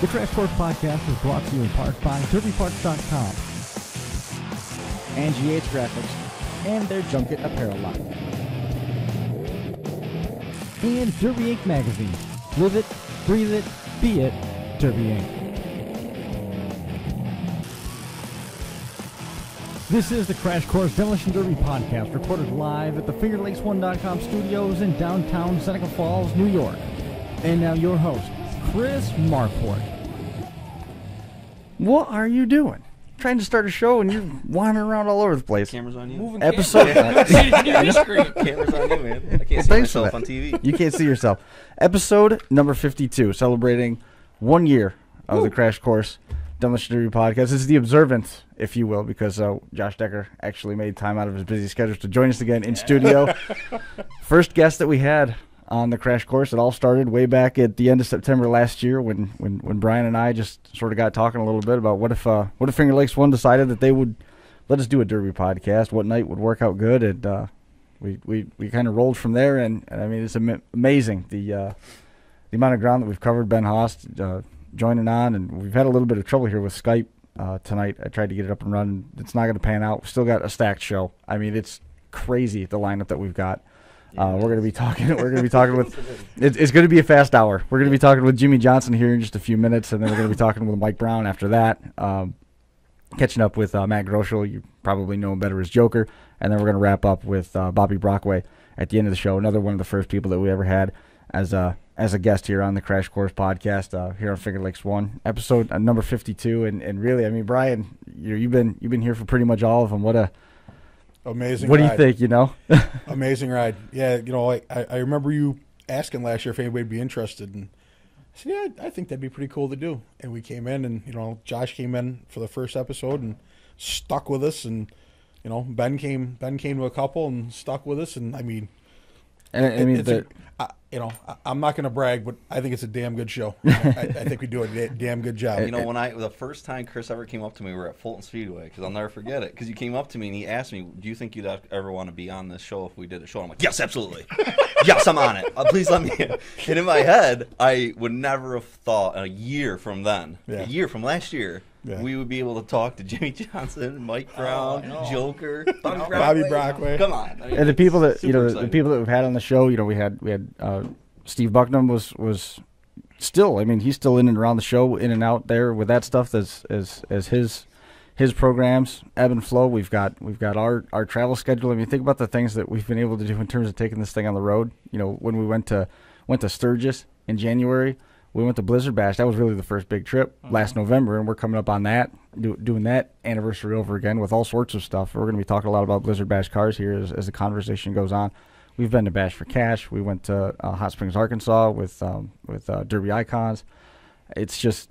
The Crash Course Podcast is brought to you in part by DerbyParts.com, and GH Graphics, and their Junket Apparel line. And Derby Inc. Magazine. Live it, breathe it, be it, Derby Inc. This is the Crash Course Demolition Derby Podcast, recorded live at the FingerLakes1.com studios in downtown Seneca Falls, New York. And now your host, Chris Marquardt. What are you doing? Trying to start a show and you're wandering around all over the place. Camera's on you. Moving episode. Camera's on you, man. I can't see myself on TV. You can't see yourself. Episode number 52, celebrating 1 year of the Crash Course Demolition Derby Podcast. This is the observance, if you will, because Josh Decker actually made time out of his busy schedule to join us again in studio. First guest that we had on the Crash Course. It all started way back at the end of September last year when Brian and I just sort of got talking a little bit about what if Finger Lakes One decided that they would let us do a Derby podcast, what night would work out good, and we kind of rolled from there. And I mean, it's amazing the amount of ground that we've covered. Ben Haas joining on, and we've had a little bit of trouble here with Skype tonight. I tried to get it up and running. It's not going to pan out. We've still got a stacked show. I mean, it's crazy the lineup that we've got. We're going to be talking with. It's going to be a fast hour. We're going to be talking with Jimmy Johnson here in just a few minutes, and then we're going to be talking with Mike Brown after that. Catching up with Matt Groeschel, you probably know him better as Joker, and then we're going to wrap up with Bobby Brockway at the end of the show. Another one of the first people that we ever had as a guest here on the Crash Course Podcast here on Finger Lakes One, episode number 52. And really, I mean, Brian, you've been here for pretty much all of them. What a amazing What ride. do you think, you know? Amazing ride. Yeah, you know, I remember you asking last year if anybody would be interested, and I said, yeah, I think that'd be pretty cool to do. And we came in, and, you know, Josh came in for the first episode and stuck with us, and, you know, Ben came to a couple and stuck with us, and I mean, I'm not going to brag, but I think it's a damn good show. I think we do a damn good job. You know, the first time Chris ever came up to me, we were at Fulton Speedway, because I'll never forget it. Because you came up to me and he asked me, "Do you think you'd ever want to be on this show if we did a show?" I'm like, "Yes, absolutely. Yes, I'm on it. Please let me." And in my head, I would never have thought a year from last year. Yeah. We would be able to talk to Jimmy Johnson, Mike Brown, Joker, Bobby Brockway. Come on. I mean, and the people that exciting. the people that we've had on the show, we had Steve Bucknam was still, I mean, he's still in and around the show, in and out there with that stuff as his programs ebb and flow. We've got our travel schedule. I mean, think about the things that we've been able to do in terms of taking this thing on the road. You know, when we went to Sturgis in January. We went to Blizzard Bash. That was really the first big trip last November, and we're coming up on that, doing that anniversary over again with all sorts of stuff. We're going to be talking a lot about Blizzard Bash cars here as the conversation goes on. We've been to Bash for Cash. We went to Hot Springs, Arkansas with Derby Icons. It's just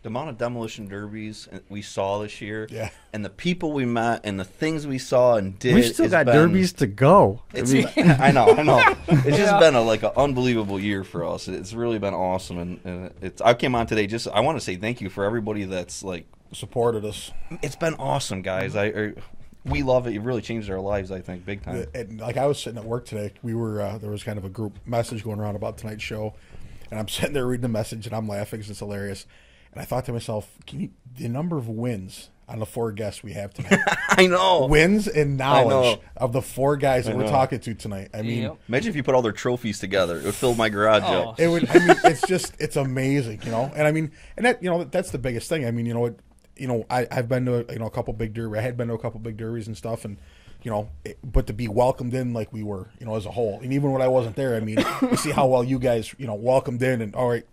the amount of demolition derbies we saw this year, yeah, and the people we met, and the things we saw and did. We've still got derbies to go. I know. It's just been an unbelievable year for us. It's really been awesome, and I came on today. I want to say thank you for everybody that's supported us. It's been awesome, guys. We love it. You've really changed our lives, I think, big time. And I was sitting at work today. We were there was kind of a group message going around about tonight's show, and I'm sitting there reading the message, and I'm laughing because it's hilarious. And I thought to myself, the number of wins on the 4 guests we have tonight. I know. Wins and knowledge of the 4 guys that we're talking to tonight. I mean, imagine if you put all their trophies together. It would fill my garage up. It would. I mean, it's amazing, you know. And I mean, and that that's the biggest thing. I mean, I've been to a couple big derbies. I had been to a couple big derbies and stuff, and but to be welcomed in like we were, as a whole, and even when I wasn't there, I mean, you see how well you guys, welcomed in, and all right,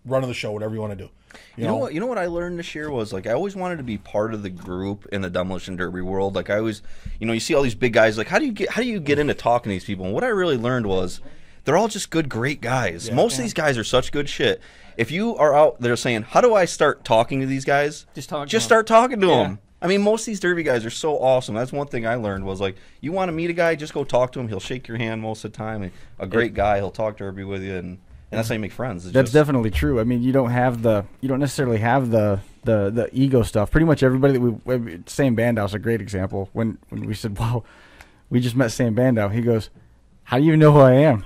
running the show, whatever you want to do. You know what I learned this year was, I always wanted to be part of the group in the demolition derby world. I always, you see all these big guys. How do you get into talking to these people? And what I really learned was, they're all just great guys. Yeah, Most of these guys are such good shit. If you are out there saying, how do I start talking to these guys? Just start talking to them. I mean, most of these derby guys are so awesome. That's one thing I learned was, you want to meet a guy, just go talk to him. He'll shake your hand most of the time. And a great guy, he'll talk derby with you, and that's how you make friends. That's definitely true. I mean, you don't necessarily have the ego stuff. Pretty much everybody that Sam Bandow's a great example. When we said, wow, we just met Sam Bandow, he goes, how do you know who I am?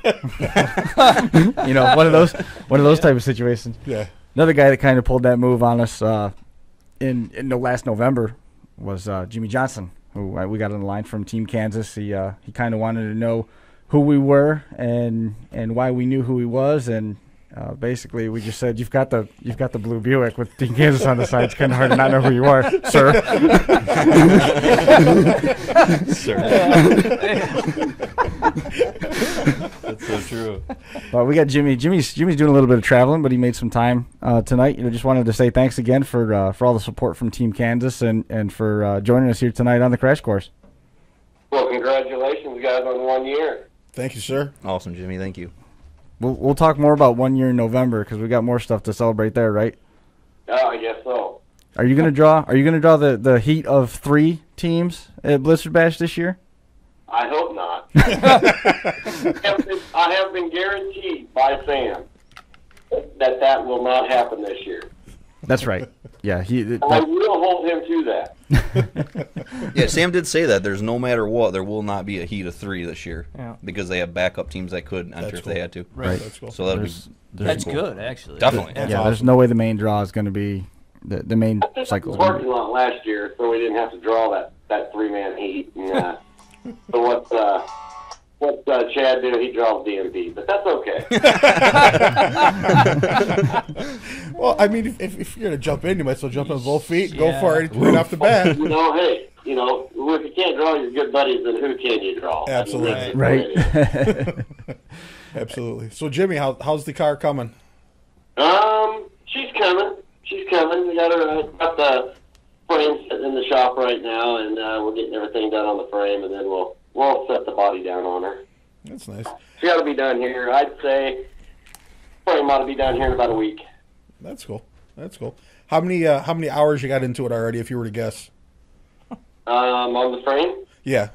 One of those type of situations. Yeah. Another guy that kind of pulled that move on us in the last November was Jimmy Johnson, who we got on the line from Team Kansas. He kind of wanted to know who we were and why we knew who he was, and basically we just said, you've got the blue Buick with Team Kansas on the side. It's kind of hard to not know who you are, sir. Sir. That's so true. But we got Jimmy. Jimmy's doing a little bit of traveling, but he made some time tonight. Just wanted to say thanks again for all the support from Team Kansas and for joining us here tonight on the Crash Course. Well, congratulations, guys, on 1 year. Thank you, sir. Awesome, Jimmy. Thank you. We'll talk more about 1 year in November because we got more stuff to celebrate there, right? I guess so. Are you gonna draw the heat of 3 teams at Blizzard Bash this year? I hope not. I have been guaranteed by Sam that will not happen this year. That's right. Yeah, I will hold him to that. Yeah, Sam did say that no matter what, there will not be a heat of 3 this year because they have backup teams that could enter if they had to. Right. That's cool. So That's cool. good, actually. Definitely. Yeah, there's no way the main draw is going to be the main cycle. Parking lot last year, so we didn't have to draw that 3-man heat. And, so what Chad did, he draws DMV, but that's okay. Well, I mean, if you're going to jump in, you might as well jump on both feet and go for it right off the bat. Hey, if you can't draw your good buddies, then who can you draw? Absolutely. Right. Absolutely. So, Jimmy, how's the car coming? She's coming. We got the frame sitting in the shop right now, and we're getting everything done on the frame, and then we'll set the body down on her. That's nice. She ought to be done here. I'd say frame ought to be done here in about a week. That's cool. How many hours you got into it already, if you were to guess? On the frame? Yeah.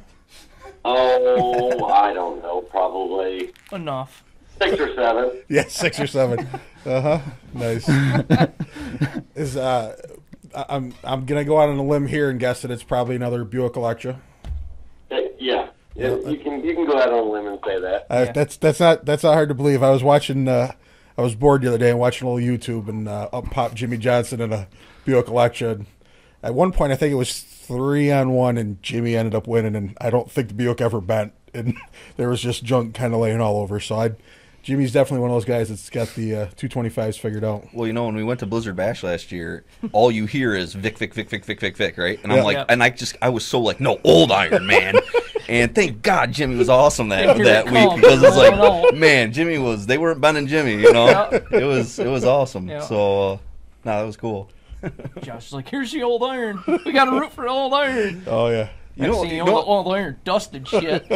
Oh, I don't know. Probably Enough. 6 or 7. Yeah, 6 or 7. Nice. I'm gonna go out on a limb here and guess that it's probably another Buick Electra. Yeah. You can go out on a limb and say that. That's not hard to believe. I was watching. I was bored the other day and watching a little YouTube, and up popped Jimmy Johnson in a Buick Electra. And at one point, I think it was 3-on-1, and Jimmy ended up winning. And I don't think the Buick ever bent, and there was just junk kind of laying all over. So Jimmy's definitely one of those guys that's got the 225s figured out. Well, when we went to Blizzard Bash last year, all you hear is Vic, right? And I'm like, and I was so like, no, old iron, man. And thank God Jimmy was awesome that week because it's like, man, they weren't bending Jimmy, It was awesome. Yeah. So, that was cool. Josh is like, here's the old iron. We got to root for the old iron. Oh yeah. The old iron dusted shit.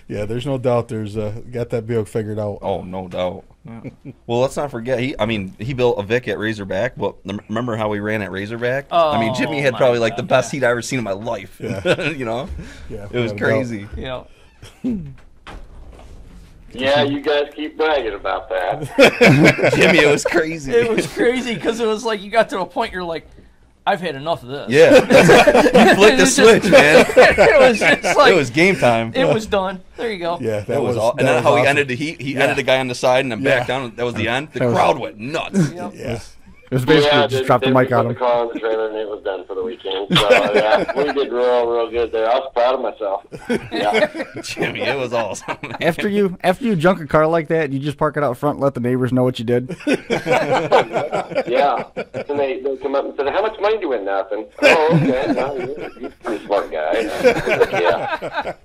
Yeah, there's no doubt. Got that Buick figured out. Oh, no doubt. Yeah. Well, let's not forget he built a Vic at Razorback. But remember how we ran at Razorback? Oh, Jimmy had probably like the best heat I ever seen in my life. Yeah. Yeah, it was crazy. Yeah. Yeah, you guys keep bragging about that. Jimmy, it was crazy. It was crazy because it was like you got to a point you're like, I've had enough of this. Yeah. You flicked the switch, man. It was just like, it was game time. It was done. There you go. Yeah, that was all. And then how awesome. he ended the heat. He ended the guy on the side and then back down. That was the end. The crowd went nuts. Yep. Yeah. It was basically just drop the mic on him. The car on the trailer and it was done for the weekend. So yeah, we did real good there. I was proud of myself. Yeah. Jimmy, it was awesome. After you junk a car like that, you just park it out front and let the neighbors know what you did. Yeah. And they come up and said, "How much money do you win?" "Nothing." "Oh, okay. No, you're a pretty smart guy." Yeah.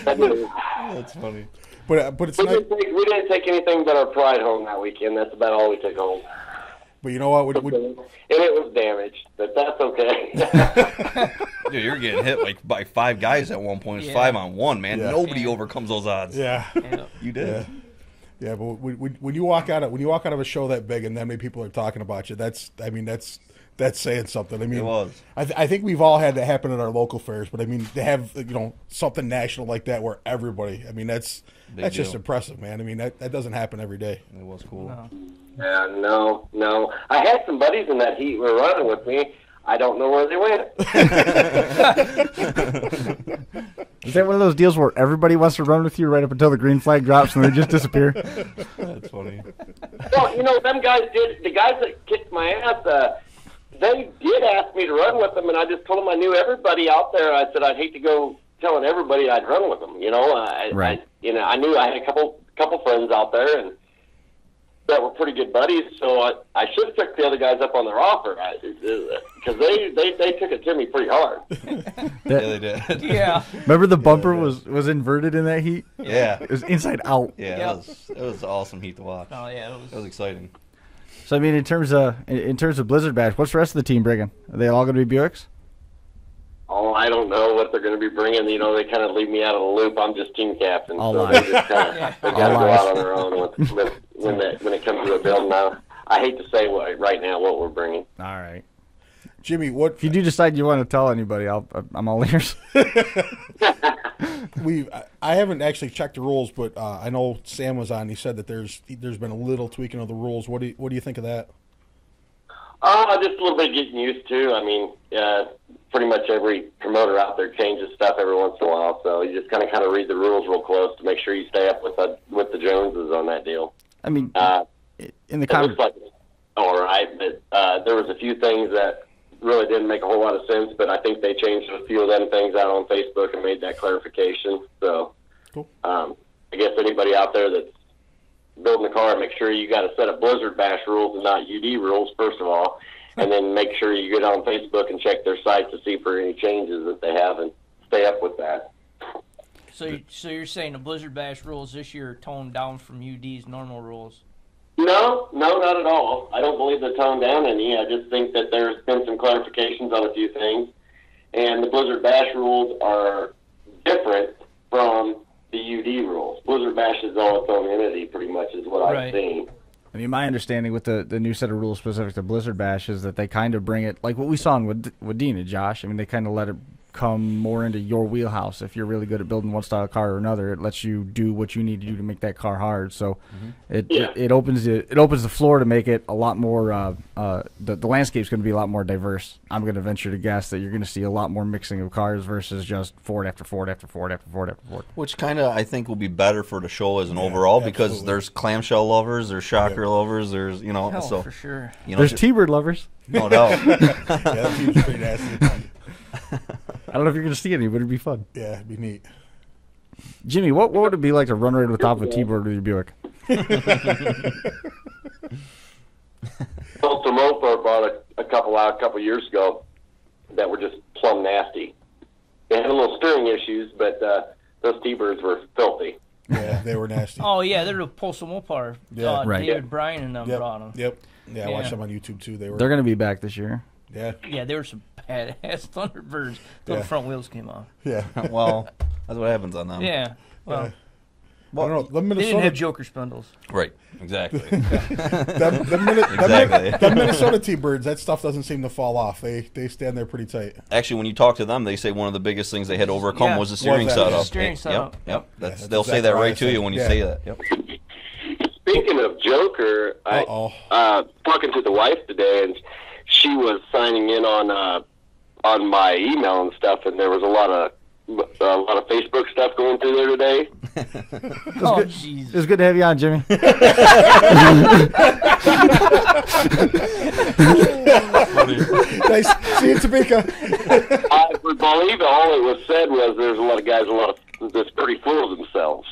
That's funny. But it's nice. We didn't take anything but our pride home that weekend. That's about all we took home. But you know what? And it was damaged, but that's okay. Dude, you're getting hit by 5 guys at one point. It's 5-on-1, man. Yeah. Nobody overcomes those odds. Yeah. You did. Yeah, but when you walk out of a show that big and that many people are talking about you, that's saying something. I mean, It was. I think we've all had that happen at our local fairs, but I mean, to have something national like that where everybody, I mean, that's just impressive, man. I mean, that doesn't happen every day. It was cool. No. Yeah, no. I had some buddies in that heat were running with me. I don't know where they went. Is that one of those deals where everybody wants to run with you right up until the green flag drops and they just disappear? That's funny. Well, them guys did. The guys that kicked my ass, they did ask me to run with them, and I just told them I knew everybody out there. I said I'd hate to go telling everybody I'd run with them. Right. I knew I had a couple friends out there, and that were pretty good buddies. So I should have took the other guys up on their offer because they took it to me pretty hard. Yeah, they did. Yeah. Remember the bumper was inverted in that heat? Yeah. It was inside out. Yeah, it was an awesome heat to watch. Oh yeah, It was exciting. So I mean, in terms of Blizzard Bash, what's the rest of the team bringing? Are they all going to be Buicks? Oh, I don't know what they're going to be bringing. They kind of leave me out of the loop. I'm just team captain. All so lies. they just kind of they got to go out on their own when it comes to a build. Now, I hate to say right now what we're bringing. All right. Jimmy, what If you do decide you want to tell anybody, I'm all ears. I haven't actually checked the rules, but I know Sam was on. He said that there's been a little tweaking of the rules. What do you think of that? Just a little bit getting used to. I mean, pretty much every promoter out there changes stuff every once in a while, so you just kind of read the rules real close to make sure you stay up with the Joneses on that deal. I mean, in the it looks like it's all right, but there was a few things that really didn't make a whole lot of sense, but I think they changed a few of them things out on Facebook and made that clarification. So, cool. I guess anybody out there that's building a car, make sure you got a set of Blizzard Bash rules and not UD rules, first of all, and then make sure you get on Facebook and check their site to see for any changes that they have and stay up with that. So you're saying the Blizzard Bash rules this year are toned down from UD's normal rules? No, not at all. I don't believe they're toned down any. I just think that there's been some clarifications on a few things, and the Blizzard Bash rules are different from the UD rules. Blizzard Bash is all its own entity, pretty much, is what I've seen. I mean, my understanding with the new set of rules specific to Blizzard Bash is that they kind of bring it, like what we saw in Wadena, Josh. I mean, they kind of let it come more into your wheelhouse. If you're really good at building one style of car or another, it lets you do what you need to do to make that car hard. So it opens the floor to make it a lot more. The landscape's going to be a lot more diverse. I'm going to venture to guess that you're going to see a lot more mixing of cars versus just Ford after Ford after Ford after Ford after Ford. Which kind of I think will be better for the show as an overall because absolutely. there's clamshell lovers, there's shocker lovers, there's Hell, so for sure. There's T-Bird lovers. No doubt. Yeah, that seems pretty nasty. I don't know if you're going to see any, but it'd be fun. Yeah, it'd be neat. Jimmy, what would it be like to run right over the top of a T-Bird with your Buick? Well, Tomopo bought a couple out a couple years ago that were just plumb nasty. They had a little steering issues, but those T-Birds were filthy. Yeah, they were nasty. Oh yeah, they're the Postal Mopar. Yeah. Right. David Bryan and them brought them. Yep. Yeah, I watched Yeah. them on YouTube too. They're going to be back this year. Yeah. Yeah, they were some badass Thunderbirds till the front wheels came off. Yeah. Well, that's what happens on them. Yeah. Well, I don't know. The they didn't Minnesota, have Joker spindles. Right. Exactly. the Minnesota T-Birds, that stuff doesn't seem to fall off. They stand there pretty tight. Actually, when you talk to them, they say one of the biggest things they had to overcome was the steering Was that? setup. Steering setup. Yep. that's They'll say exactly that what I right to said. you when you Yeah. say that. Yep. Speaking of Joker, talking to the wife today, and she was signing in on my email and stuff, and there was a lot of Facebook stuff going through there today. Oh It Jesus! was good to have you on, Jimmy. Nice. See you, Topeka. I would believe all it was said was there's a lot of guys that's pretty full of themselves.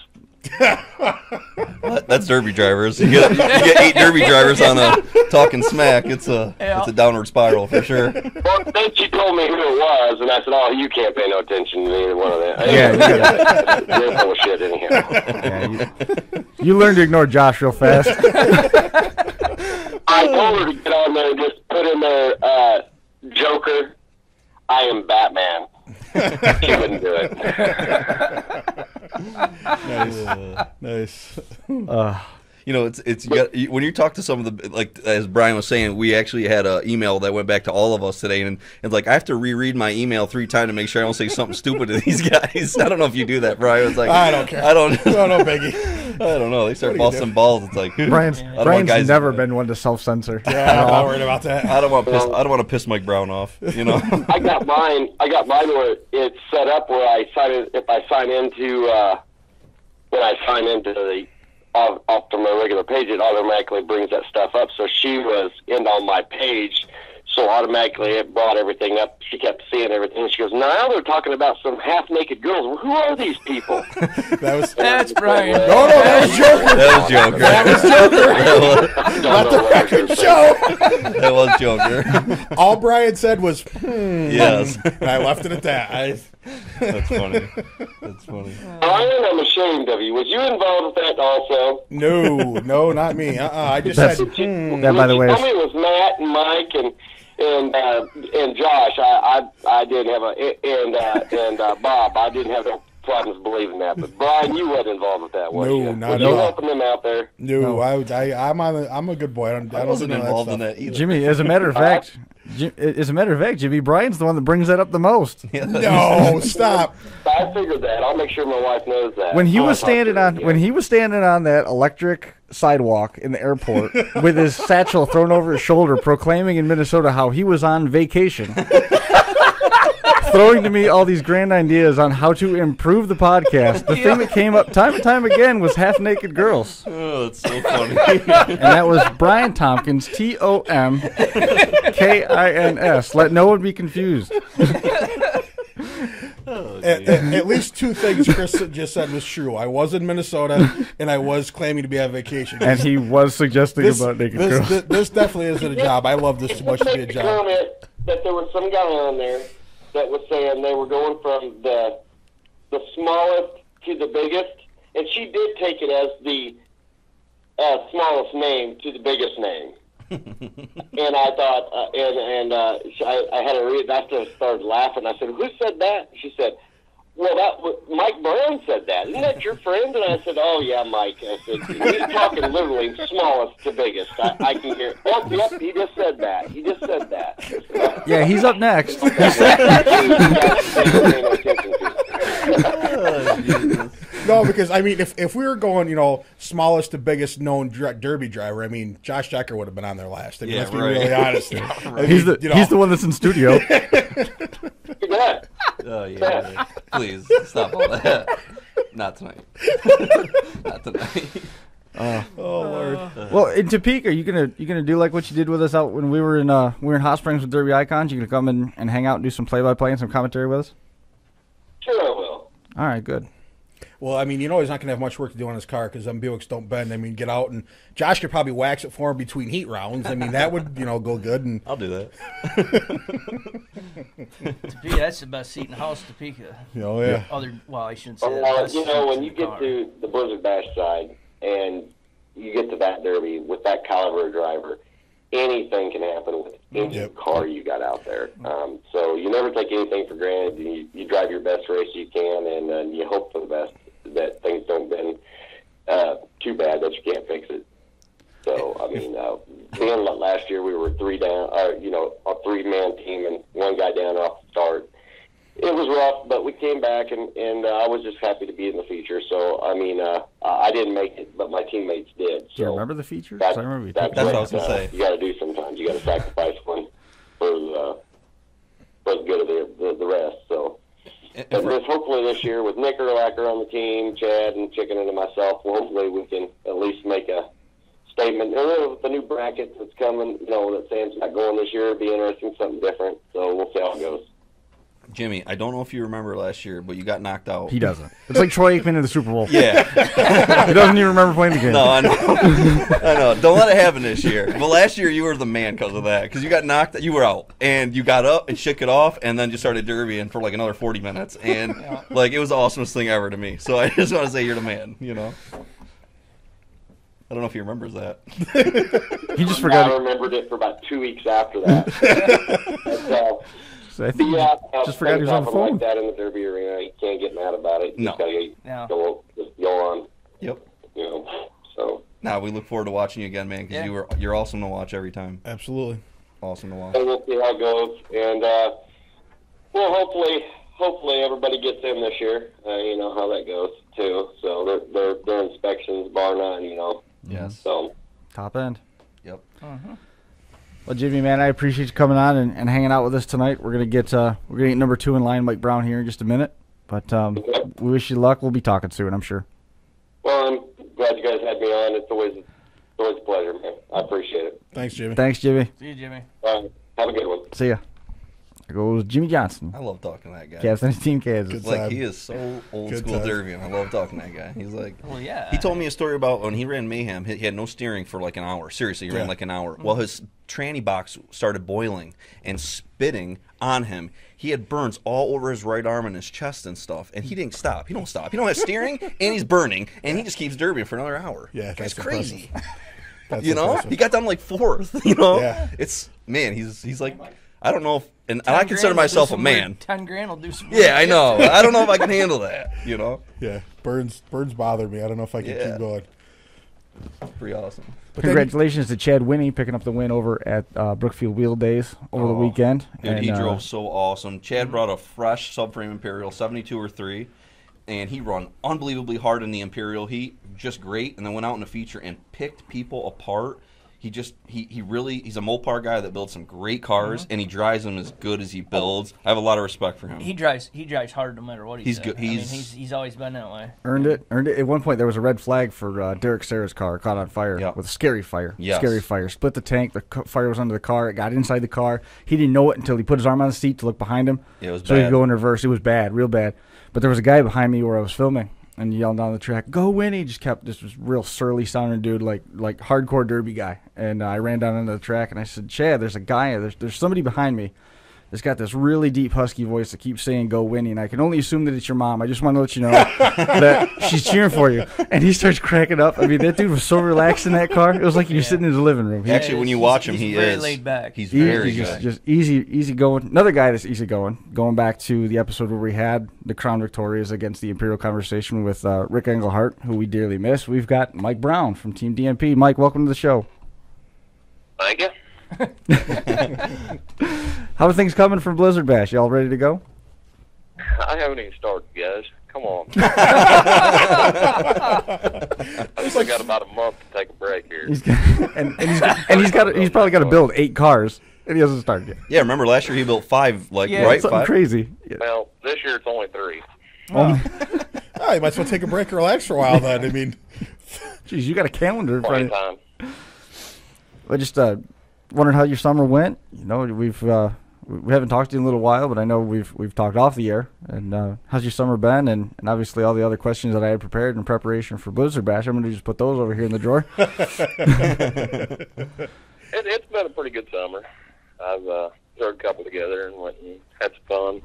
That's derby drivers. You get 8 derby drivers on a talking smack. It's a downward spiral for sure. Well, then she told me who it was, and I said, "Oh, you can't pay no attention to either one of them." Yeah, They're full of shit anyhow. Yeah, you learn to ignore Josh real fast. I told her to get on there and just put in there, Joker, I am Batman. She wouldn't do it. Nice. Uh, it's when you talk to some of the, like as Brian was saying, we actually had an email that went back to all of us today, and like I have to reread my email 3 times to make sure I don't say something stupid to these guys. I don't know if you do that, Brian. It's like I don't care. I don't know, Biggie. I don't know. They start busting balls. It's like Brian's never been one to self-censor. Yeah, I'm not worried about that. I don't want to piss Mike Brown off. You know. I got mine where it's set up where if I sign into when I sign into the off to my regular page, it automatically brings that stuff up. So she was in on my page, so automatically it brought everything up. She kept seeing everything. She goes, now they're talking about some half-naked girls. Well, who are these people? That's Brian. No, that was Joker. That was Joker. Let the record show. That was Joker. All Brian said was, Yes. And I left it at that. That's funny. That's funny. Brian, I'm ashamed of you. Was you involved with that also? No, not me. I just That's- said, That, by the way, Tell me it was Matt and Mike and Josh. I didn't have and Bob. I didn't have no problems believing that. But Brian, you weren't involved with that, were you? not were at you all. helping them out there? No, I'm a good boy. I don't wasn't do none of involved in stuff. that either. Jimmy, as a matter of fact, Jimmy, Brian's the one that brings that up the most. No, stop. I figured that. I'll make sure my wife knows that. When he I'll was talk to standing her on again. when he was standing on that electric sidewalk in the airport with his satchel thrown over his shoulder, proclaiming in Minnesota how he was on vacation, throwing to me all these grand ideas on how to improve the podcast. The thing that came up time and time again was half-naked girls, Oh, that's so funny. and that was Brian Tompkins, Tomkins. Let no one be confused. At least 2 things Chris just said was true. I was in Minnesota, and I was claiming to be on vacation. And he was suggesting about naked girls. This definitely isn't a job. I love this too much to be a Make the job. comment that there was some guy on there that was saying they were going from the smallest to the biggest, and she did take it as the smallest name to the biggest name. And I thought, I had to read. I started laughing. I said, "Who said that?" She said, "Well, Mike Brown said that. Isn't that your friend?" And I said, "Oh yeah, Mike." I said, "He's talking literally smallest to biggest. I can hear." Oh, yep, he just said that. He just said that. Yeah, he's up next. No, because I mean, if we were going, smallest to biggest known derby driver, I mean, Josh Decker would have been on there last. I mean, Yeah, let's be right. really honest. He's the one that's in studio. Yeah. Oh yeah. Please stop all that. Not tonight. Not tonight. Oh Lord. Well, in Topeka, you gonna do like what you did with us out when we were in Hot Springs with Derby Icons? You gonna come and hang out and do some play-by-play and some commentary with us? Sure, I will. All right, good. Well, I mean, he's not going to have much work to do on his car because them Buicks don't bend. I mean, get out and Josh could probably wax it for him between heat rounds. I mean, that would, go good. And I'll do that. Topeka, that's the best seat in the house, Topeka. yeah. I shouldn't say that. Well, Best when seats in you the get car. to the Blizzard Bash side and you get to that derby with that caliber of driver, anything can happen with any car you got out there. So you never take anything for granted. You drive your best race you can, and you hope for the best, that things don't bend too bad that you can't fix it. So, I mean, being last year we were 3 down, a 3-man team and 1 guy down off the start. It was rough, but we came back, and I was just happy to be in the feature. So, I mean, I didn't make it, but my teammates did. So Do you remember the features? That's, I remember you that's That's what I what was gonna say. You got to do sometimes. You got to sacrifice one for the good of the rest. So, but hopefully this year with Nick Erlacher on the team, Chad and Chicken and myself, hopefully we can at least make a statement. And with the new bracket that's coming, that Sam's not going this year, it'd be interesting, something different. So we'll see how it goes. Jimmy, I don't know if you remember last year, but you got knocked out. He doesn't. It's like Troy Aikman in the Super Bowl. Yeah. He doesn't even remember playing the game. No, I know. I know. Don't let it happen this year. But last year you were the man because of that. Because you got knocked, you were out, and you got up and shook it off, and then you started derbying for like another 40 minutes, and it was the awesomest thing ever to me. So I just want to say you're the man. I don't know if he remembers that. He just forgot. I remembered it for about 2 weeks after that. I think he just forgot he was on the phone. Like that in the Derby arena, you can't get mad about it. You No. just gotta go on. Yep. So Nah, we look forward to watching you again, man, because you're awesome to watch every time. Absolutely. Awesome to watch. So we'll see how it goes, and well, hopefully everybody gets in this year. You know how that goes too. So their inspections bar none. You know. Yes. So Top end. Yep. Well, Jimmy, man, I appreciate you coming on and hanging out with us tonight. We're gonna get number 2 in line, Mike Brown, here in just a minute. But we wish you luck. We'll be talking soon, I'm sure. well, I'm glad you guys had me on. It's always a pleasure, man. I appreciate it. Thanks, Jimmy. Thanks, Jimmy. See you, Jimmy. Have a good one. See ya. There goes Jimmy Johnson, I love talking to that guy. captain of Team Kansas. Good Like, time. he is so old Good school time. derby, and I love talking to that guy. He's like, Well, yeah. he told me a story about when he ran Mayhem. He had no steering for like an hour. Seriously, he ran Yeah. like an hour. Well, his tranny box started boiling and spitting on him. He had burns all over his right arm and his chest and stuff, and he didn't stop. He don't stop. He don't have steering, and he's burning, and he just keeps derbying for another hour. Yeah, that's that's crazy. That's You know, impressive. he got down like 4th. You know, Yeah. it's man. He's like, I don't know if, and 10 I consider grand will do myself a some man. weird- 10 grand will do some. Yeah, weird I shit. know. I don't know if I can handle that. You know, Yeah, burns bother me. I don't know if I can Yeah. keep going. pretty awesome. But then- Congratulations to Chad Winnie picking up the win over at Brookfield Wheel Days over the Oh, weekend. Dude, he And, drove so awesome. Chad brought a fresh subframe Imperial, 72 or 3, and he run unbelievably hard in the Imperial heat, just great, and then went out in the feature and picked people apart. He really, he's a Mopar guy that builds some great cars, and he drives them as good as he builds. I have a lot of respect for him. He drives hard no matter what He's does. good. I mean, He's- he's always been that way. Earned it. At one point, there was a red flag for Derek Serra's car caught on fire Yeah. with a scary fire. Yes. Scary fire. Split the tank. The fire was under the car. It got inside the car. He didn't know it until he put his arm on the seat to look behind him. Yeah, it was so he bad. could go in reverse. It was bad, real bad. But there was a guy behind me where I was filming and yelling down the track, "Go Winnie!" Just kept this was real surly sounding dude, like hardcore derby guy. And I ran down into the track and I said, "Chad, there's a guy. There's somebody behind me that's got this really deep husky voice that keeps saying 'Go Winnie,' and I can only assume that it's your mom. I just want to let you know that she's cheering for you." And he starts cracking up. I mean, that dude was so relaxed in that car. It was like he was sitting in his living room. Actually, when you watch him, he's he very is laid back. He's very He's good. just easy going. Another guy that's easy going. Going back to the episode where we had the Crown Victorias against the Imperial Conversation with Rick Englehart, who we dearly miss. We've got Mike Brown from Team DMP. Mike, welcome to the show. Thank you. How are things coming from Blizzard Bash? Y'all ready to go? I haven't even started, guys. Come on. I just got about a month to take a break here. He's he's probably got to build 8 cars, and he hasn't started yet. Yeah, remember last year he built 5, like Yeah. right? Something 5? crazy. Yeah. Well, this year it's only 3. Oh, you might as well take a break and relax for a while then. I mean, Jeez, you got a calendar in front Plenty of of you. time. I just wondered how your summer went. You know, we haven't talked to you in a little while, but I know we've talked off the air. And how's your summer been? And obviously all the other questions that I had prepared in preparation for Blizzard Bash, I'm going to just put those over here in the drawer. It's been a pretty good summer. I've threw a couple together and went and had some fun.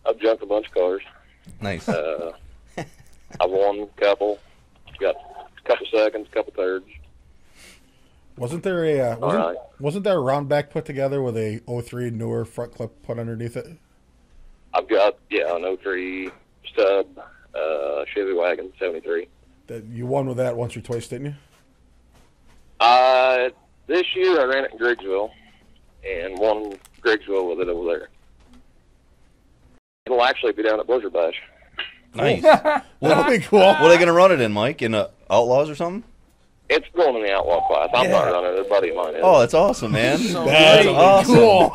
I've junked a bunch of cars. Nice. I've won a couple. Got a couple seconds, a couple thirds. wasn't there a All right. wasn't there a round back put together with a 03 newer front clip put underneath it? I've got, an 03 stub, Chevy wagon, 73. That you won with that once or twice, didn't you? This year I ran it in Griggsville and won Griggsville with it over there. It'll actually be down at Blizzard Bash. Nice. That'll be cool. What are they going to run it in, Mike? In Outlaws or something? It's going in the Outlaw class. I'm not running it. A buddy of mine is. Oh, that's awesome, man. That's awesome. cool.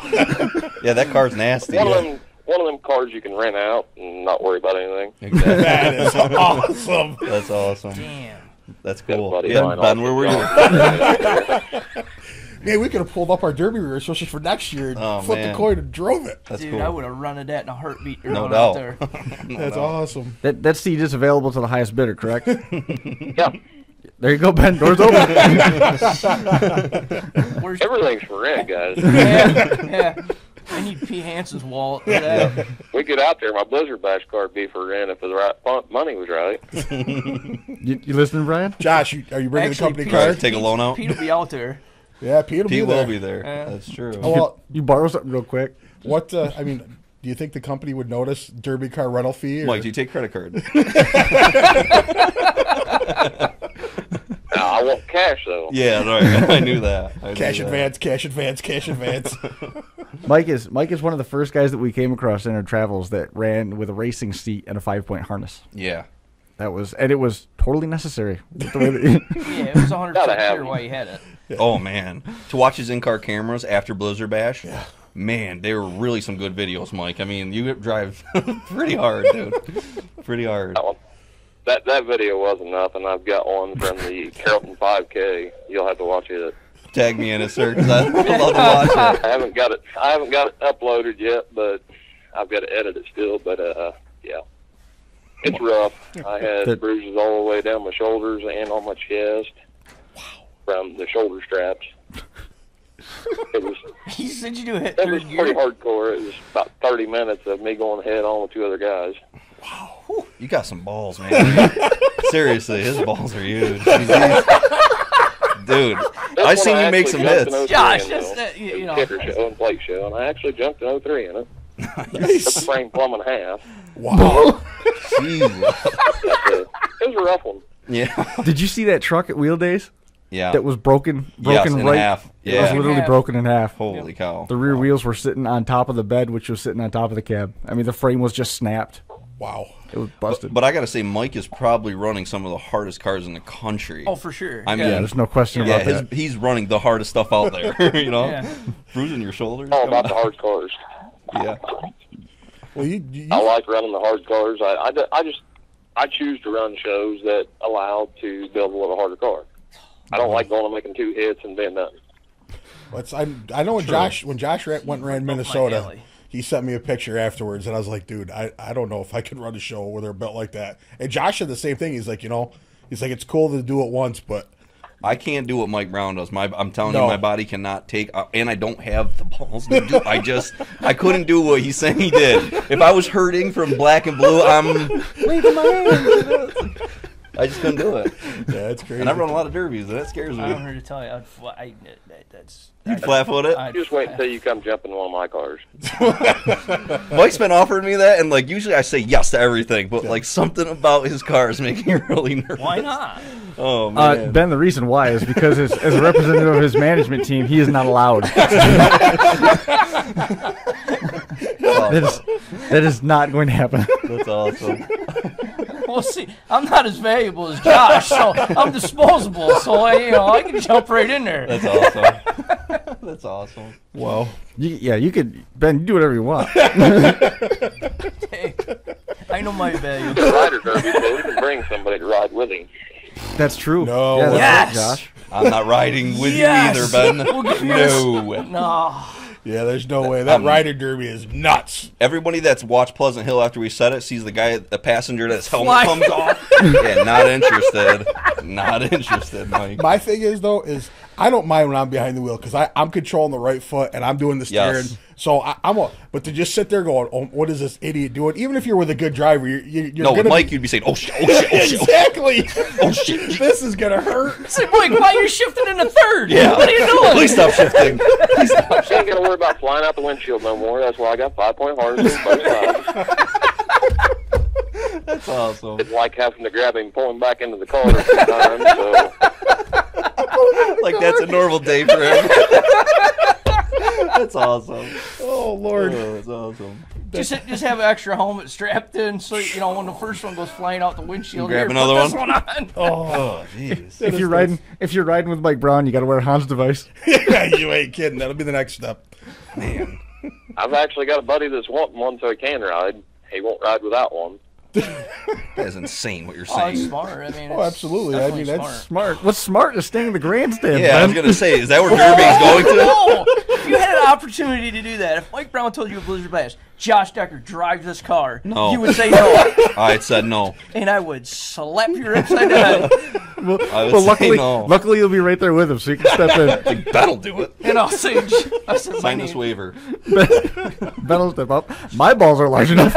Yeah, that car's nasty. One of them cars you can rent out and not worry about anything. Exactly. That is awesome. That's awesome. Damn. That's Got a cool. buddy of Yeah, mine Ben, also where were you? driving. Man, we could have pulled up our derby rear, especially for next year, and Oh, flipped man. the coin and drove it. That's Dude, cool. I would have run that in a heartbeat. No running out doubt. there. That's awesome. That seat is available to the highest bidder, correct? Yeah, There you go, Ben. Doors open. Where's everything's for rent, guys. yeah. I need P. Hanson's wallet for that. We get out there, my Blizzard Bash car would be for rent if the right money was right. You listening, Brian? Josh, are you bringing Actually, the company Pete- car? Take a loan out? Pete will be out there. Yeah, Pete will Pete be there. will be there. Yeah. That's true. Oh, well, You borrow something real quick. what? I mean, do you think the company would notice derby car rental fee? Or? Mike, do you take credit card? want cash though. Yeah, right. I knew that. Cash advance, cash advance, cash advance. Mike is one of the first guys that we came across in our travels that ran with a racing seat and a 5-point harness. Yeah. It was totally necessary. Yeah, it was 100% clear why he had it. Yeah. Oh man, to watch his in-car cameras after Blizzard Bash, man, they were really some good videos, Mike. I mean, you drive pretty hard, dude. Pretty hard. That video wasn't nothing. I've got one from the Carrollton 5K. You'll have to watch it. Tag me in it, sir, because I'd love to watch it. I haven't got it uploaded yet, but I've got to edit it still. But yeah, it's rough. I had bruises all the way down my shoulders and on my chest. From the shoulder straps. It was. He said you do it. It was pretty hardcore. It was about 30 minutes of me going ahead on with 2 other guys. Wow, you got some balls, man. Seriously, his balls are huge. Dude, I seen you make some hits. Josh, that's you know. Kicker show and plate show, and I actually jumped in 03 in it. Nice. Took the frame plumb in half. Wow. It was a rough one. Yeah. Did you see that truck at Wheel Days? Yeah. That was broken yes, in right. Half. Yeah. It was literally broken in half. Holy cow. The rear wheels were sitting on top of the bed, which was sitting on top of the cab. I mean, the frame was just snapped. Wow. It was busted. But I got to say, Mike is probably running some of the hardest cars in the country. Oh, for sure. I mean, there's no question about that. He's running the hardest stuff out there, you know? Yeah. Bruising your shoulders. All about the hard cars. Yeah. Well, I like running the hard cars. I choose to run shows that allow to build a little harder car. I don't like going and making 2 hits and being done. I know when Josh went and ran Minnesota, he sent me a picture afterwards, and I was like, dude, I don't know if I could run a show with a belt like that. And Josh said the same thing. He's like, it's cool to do it once, but I can't do what Mike Brown does. I'm telling you, my body cannot take, and I don't have the balls to do. I couldn't do what he's saying he did. If I was hurting from black and blue, I'm waving my hands. I just couldn't do it. Yeah, that's crazy. And I run a lot of derbies, and that scares me. I'm here to tell you, You'd flat-foot it? Just wait until you come jump in one of my cars. Mike's been offering me that, and usually I say yes to everything, but something about his car is making me really nervous. Why not? Oh man, Ben. The reason why is because as a representative of his management team, he is not allowed. That is not going to happen. That's awesome. Well, see, I'm not as valuable as Josh, so I'm disposable. So I can jump right in there. That's awesome. That's awesome. Wow. You could, Ben. You do whatever you want. Hey, I know my value. The rider derby, so we can bring somebody to ride with him. That's true. No. Yeah, yes. Right, Josh. I'm not riding with you either, Ben. No. Yeah, there's no way. That rider derby is nuts. Everybody that's watched Pleasant Hill after we said it sees the passenger that's helmet comes off. Yeah, not interested. Not interested, Mike. My thing is, though, I don't mind when I'm behind the wheel because I'm controlling the right foot and I'm doing the steering. Yes. So but to just sit there going, oh, what is this idiot doing? Even if you're with a good driver, you're no, with Mike, you'd be saying, oh shit, oh shit, oh shit. Exactly. Oh shit. This is going to hurt. Say, Mike, why are you shifting in the third? Yeah. What are you doing? Please stop shifting. She ain't got to worry about flying out the windshield no more. That's why I got 5-point harnesses both sides. That's awesome. It's like having to grab him, pull him back into the car every time. So. That's a normal day for him. That's awesome. Oh, Lord. Oh, that's awesome. Just have an extra helmet strapped in so, when the first one goes flying out the windshield, grab another this one on. Oh, jeez. If you're riding with Mike Brown, you got to wear a Hans device. Yeah, you ain't kidding. That'll be the next step. Man. I've actually got a buddy that's wanting one so he can ride. He won't ride without one. That is insane what you're Oh, saying. it's smart. I mean, absolutely. I mean, that's Smart. What's smart is staying in the grandstand. Yeah, Ben. I was going to say, is that where Derby's going to? No! If you had an opportunity to do that, if Mike Brown told you a Blizzard Bash, Josh Decker, drive this car, No. you would say no. I said no. And I would slap your upside the head. I would say no. Luckily you'll be right there with him, so you can step in. That'll do it. And I'll say, Sign this waiver. Ben will step up. My balls are large enough.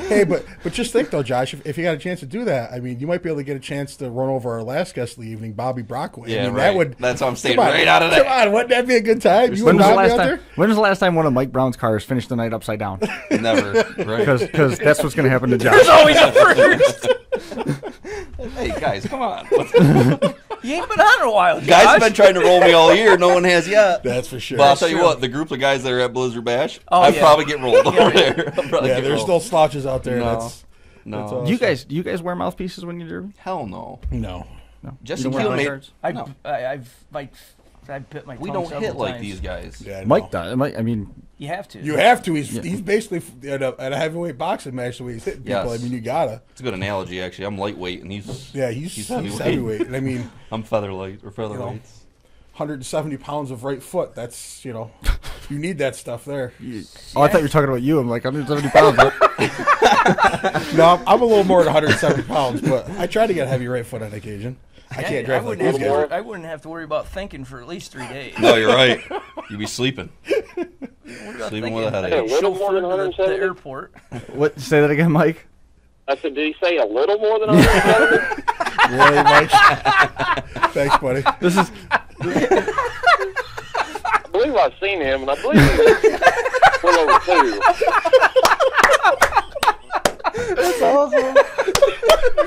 Hey, but just think though, Josh, if you got a chance to do that, I mean, you might be able to get a chance to run over our last guest of the evening, Bobby Brockway. Yeah, I mean, right. That's what I'm saying. Right out of Come that. on, wouldn't that be a good time? You When and was, the Bobby last out time, there? when was the last time one of Mike Brown's cars finished the night upside down? Never. Right. Because that's what's going to happen to There's Josh. always a first. Hey, guys, come on. You ain't been on in a while, Josh. Guys have been trying to roll me all year. No one has yet. That's for sure. But I'll tell you what, the group of guys that are at Blizzard Bash, Oh, I'd yeah. probably get rolled over there. Yeah, there's still slouches out there. No. That's No. Do you guys wear mouthpieces when you derby? Hell no. no. Jesse You don't wear Keel made. guards? I've bit my tongue We don't several hit like times. these guys. Yeah, Mike no. does. I mean, You have to. You have to. He's basically at a heavyweight boxing match the way he's hitting people. Yes. I mean, you gotta. It's a good analogy, actually. I'm lightweight, and he's He's heavyweight. And I mean, I'm featherweight or featherweights. 170 pounds of right foot. That's you need that stuff there. oh, I thought you were talking about you. I'm like 170 pounds. No, I'm a little more than 170 pounds, but I try to get heavy right foot on occasion. I can't drive like these guys. I wouldn't have to worry about thinking for at least 3 days. No, you're right. You'd be sleeping. Sleeping with a Hey, a headache. little more than Chauffeur to the 170? airport. What? Say that again, Mike. I said, did he say a little more than 170? Really, Mike? Thanks, buddy. This is I believe I've seen him, and I believe he went over 2. that's awesome.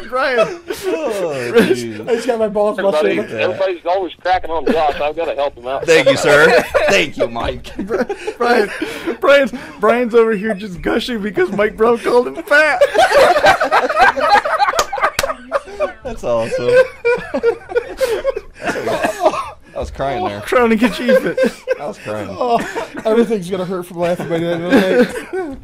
Brian. Oh, I just got my balls busted. Everybody's always cracking on Josh. I've got to help him out. Thank you, sir. Thank you, Mike. Brian's over here just gushing because Mike Brown called him fat. That's awesome. I was crying there. Crowning achievement. I was crying. Oh, everything's gonna hurt from laughing by the end of the night.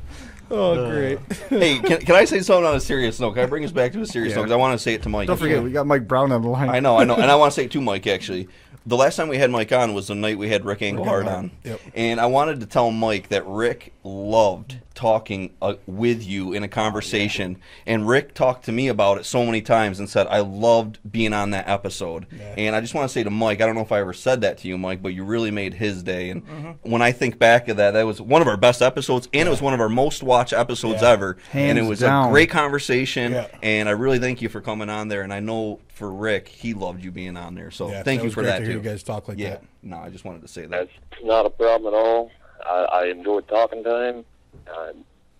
Oh, great. Hey, can I say something on a serious note? Can I bring us back to a serious note? Because I want to say it to Mike. Don't forget, we got Mike Brown on the line. I know. And I want to say it to Mike, actually. The last time we had Mike on was the night we had Rick Engelhard on. Yep. And I wanted to tell Mike that Rick loved talking with you in a conversation. And Rick talked to me about it so many times and said, I loved being on that episode. Yeah. And I just want to say to Mike, I don't know if I ever said that to you, Mike, but you really made his day. And when I think back of that, that was one of our best episodes, and it was one of our most watched episodes ever. Hands and it was down. a great conversation. Yeah. And I really thank you for coming on there. And I know for Rick, he loved you being on there. So thank you was for great that, to too. hear you guys talk like Yeah, that. no, I just wanted to say that. That's not a problem at all. I enjoyed talking to him.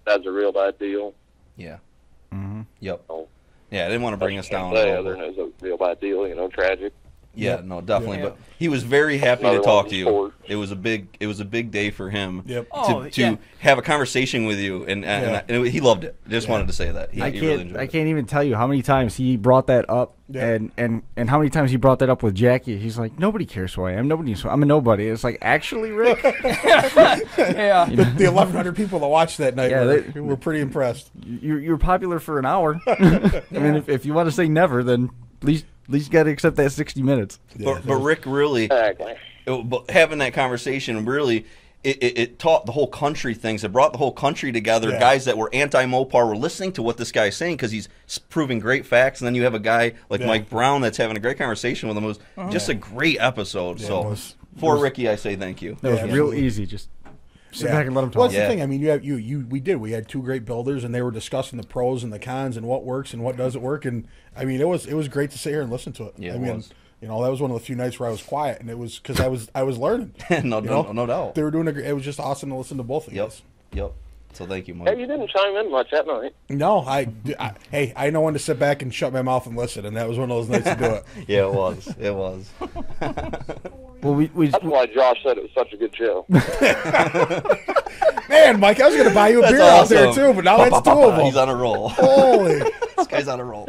That's a real bad deal. Yeah. Mm-hmm. Yep. So, Yeah, I didn't want to bring us down. Say at all, other but- than it's a real bad deal, tragic. Yeah, Yep. no, definitely. Yeah. But he was very happy to Another talk one to you. sport. It was a big day for him. Yep. To have a conversation with you, and he loved it. Just wanted to say that. He I really can't. enjoyed I it. can't even tell you how many times he brought that up, and how many times he brought that up with Jackie. He's like, nobody cares who I am. I'm a nobody. It's like, actually, Rick. Yeah. The 1,100 people that watched that night were pretty impressed. You're popular for an hour. I mean, if you want to say never, then at least you got to accept that 60 minutes. But Rick really, Exactly. but having that conversation really. It taught the whole country things. It brought the whole country together. Yeah. Guys that were anti-Mopar were listening to what this guy's saying because he's proving great facts. And then you have a guy like Mike Brown that's having a great conversation with him. It was just a great episode. Yeah, So for Ricky, I say thank you. That was real absolutely. easy. Just sit back and let him talk. Well, that's Yeah. the thing. I mean, we had two great builders, and they were discussing the pros and the cons and what works and what doesn't work. And I mean, it was great to sit here and listen to it. Yeah, I it mean, was. that was one of the few nights where I was quiet, and it was because I was learning. no doubt. They were doing it was just awesome to listen to both of you. Yep. So thank you, Hey, Mike. you didn't chime in much that night. No, hey, I know when to sit back and shut my mouth and listen, and that was one of those nights to do it. Yeah, it was. It was. Well, we That's why Josh said it was such a good show. Man, Mike, I was going to buy you a That's beer out there awesome. too, but now it's two of them. He's on a roll. Holy This guy's on a roll.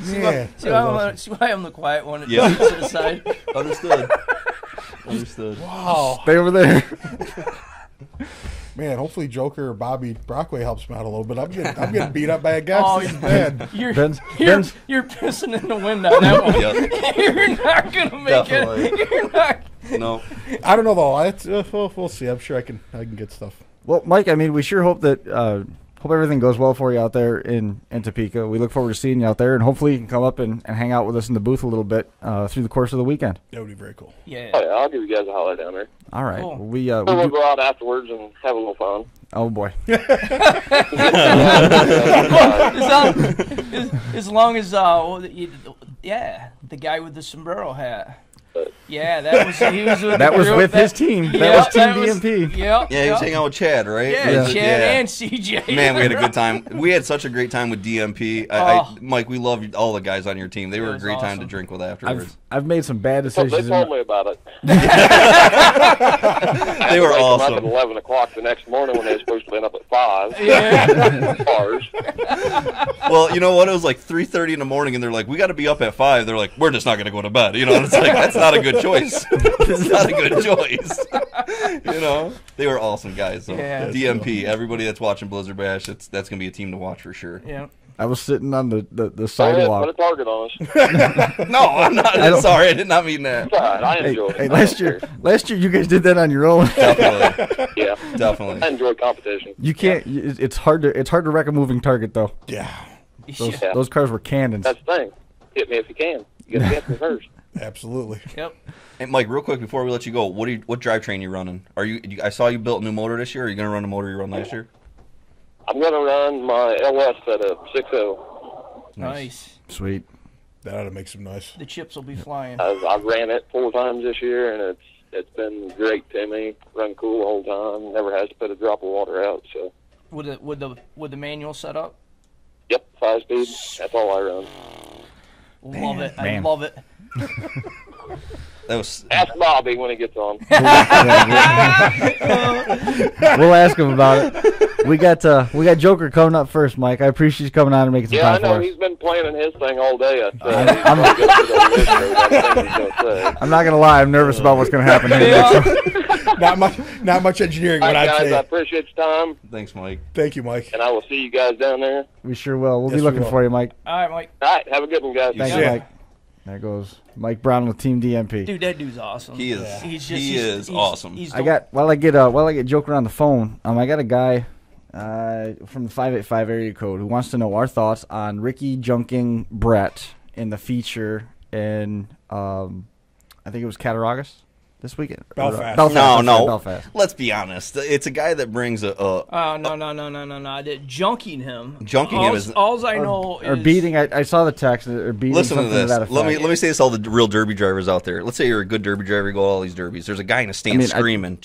man! See why I'm the quiet one at Yeah. the opposite side. Understood. Wow, stay over there. man. Hopefully, Joker or Bobby Brockway helps me out a little bit. I'm getting beat up by a guest. Oh, This is bad. You're Ben's- you're pissing in the wind on that one. Yep. You're not gonna make Definitely. it. You're not. No. I don't know though. We'll see. I'm sure I can get stuff. Well, Mike, I mean, we sure hope that hope everything goes well for you out there in Topeka. We look forward to seeing you out there, and hopefully you can come up and hang out with us in the booth a little bit through the course of the weekend. That would be very cool. Yeah. Oh, yeah, I'll give you guys a holler down there. All right. Cool. Well, We'll go out afterwards and have a little fun. oh boy. As long as the guy with the sombrero hat. But Yeah, that was he was with That the was group with his team. That was Team DMP. Yep. Yeah, he was hanging out with Chad, right? Yeah, Was it- Chad yeah. and CJ. Man, we had a good time. We had such a great time with DMP. Mike, we love all the guys on your team. They were a was great time to awesome. drink with afterwards. I've made some bad well, decisions. they told me about it. They were Wake them up awesome. at 11 o'clock the next morning when they were supposed to be up at 5. Yeah. Bars. Well, you know what? It was like 3:30 in the morning, and they're like, "We got to be up at 5." They're like, "We're just not going to go to bed." You know, and it's like that's not a good choice. It's not a good choice. You know, they were awesome guys. So Yeah. DMP, everybody that's watching Blizzard Bash, that's going to be a team to watch for sure. Yeah. I was sitting on the Put a sidewalk. target on us. No, I'm not. don't- Sorry, I did not mean that. It's all right. I Hey, enjoy it. hey, last year you guys did that on your own. Definitely, Yeah. definitely. I enjoy competition. You can't. It's hard to wreck a moving target though. Yeah, Yeah. Those cars were cannons. That's the thing. Hit me if you can. You got to get me first. absolutely. Yep. Hey, Mike, real quick before we let you go, what drivetrain you running? I saw you built a new motor this year. Are you going to run a motor you run last year? I'm going to run my LS at a 6.0. Nice. Sweet. That ought to make some noise. The chips will be flying. I've ran it 4 times this year, and it's been great to me. Run cool the whole time. Never has to put a drop of water out. So, With the manual set up. yep, 5-speed. That's all I run. Love it. I man. love it. That was Ask Bobby when he gets on. We'll ask him about it. We got Joker coming up first, Mike. I appreciate you coming on and making some Yeah, I time know. for us. He's been planning his thing all day. He's I'm- probably gonna get on this show, but I think he's gonna say. I'm not gonna lie. I'm nervous about what's gonna happen here. Yeah. Not much engineering. All What right, I'd guys, I say. appreciate your time, thanks, Mike. Thank you, Mike. and I will see you guys down there. We sure will. We'll Yes, be we looking will. for you, Mike. All right, Mike. All right, have a good one, guys. Thanks, Yeah. Mike. There goes Mike Brown with Team DMP. Dude, that dude's awesome. He is. He's He's awesome. He's I got while I get Joker on the phone. I got a guy from the 585 area code who wants to know our thoughts on Ricky junking Brett in the feature in I think it was Cattaraugus this weekend. Belfast. No, sorry, no. Belfast. Let's be honest. It's a guy that brings a Oh, no. I did junking him. Junking him is- All I know Or is beating. I saw the text. Or beating. Listen to something to this. that Let effect. me say this to all the real derby drivers out there. Let's say you're a good derby driver, you go all these derbies. There's a guy in a stand screaming.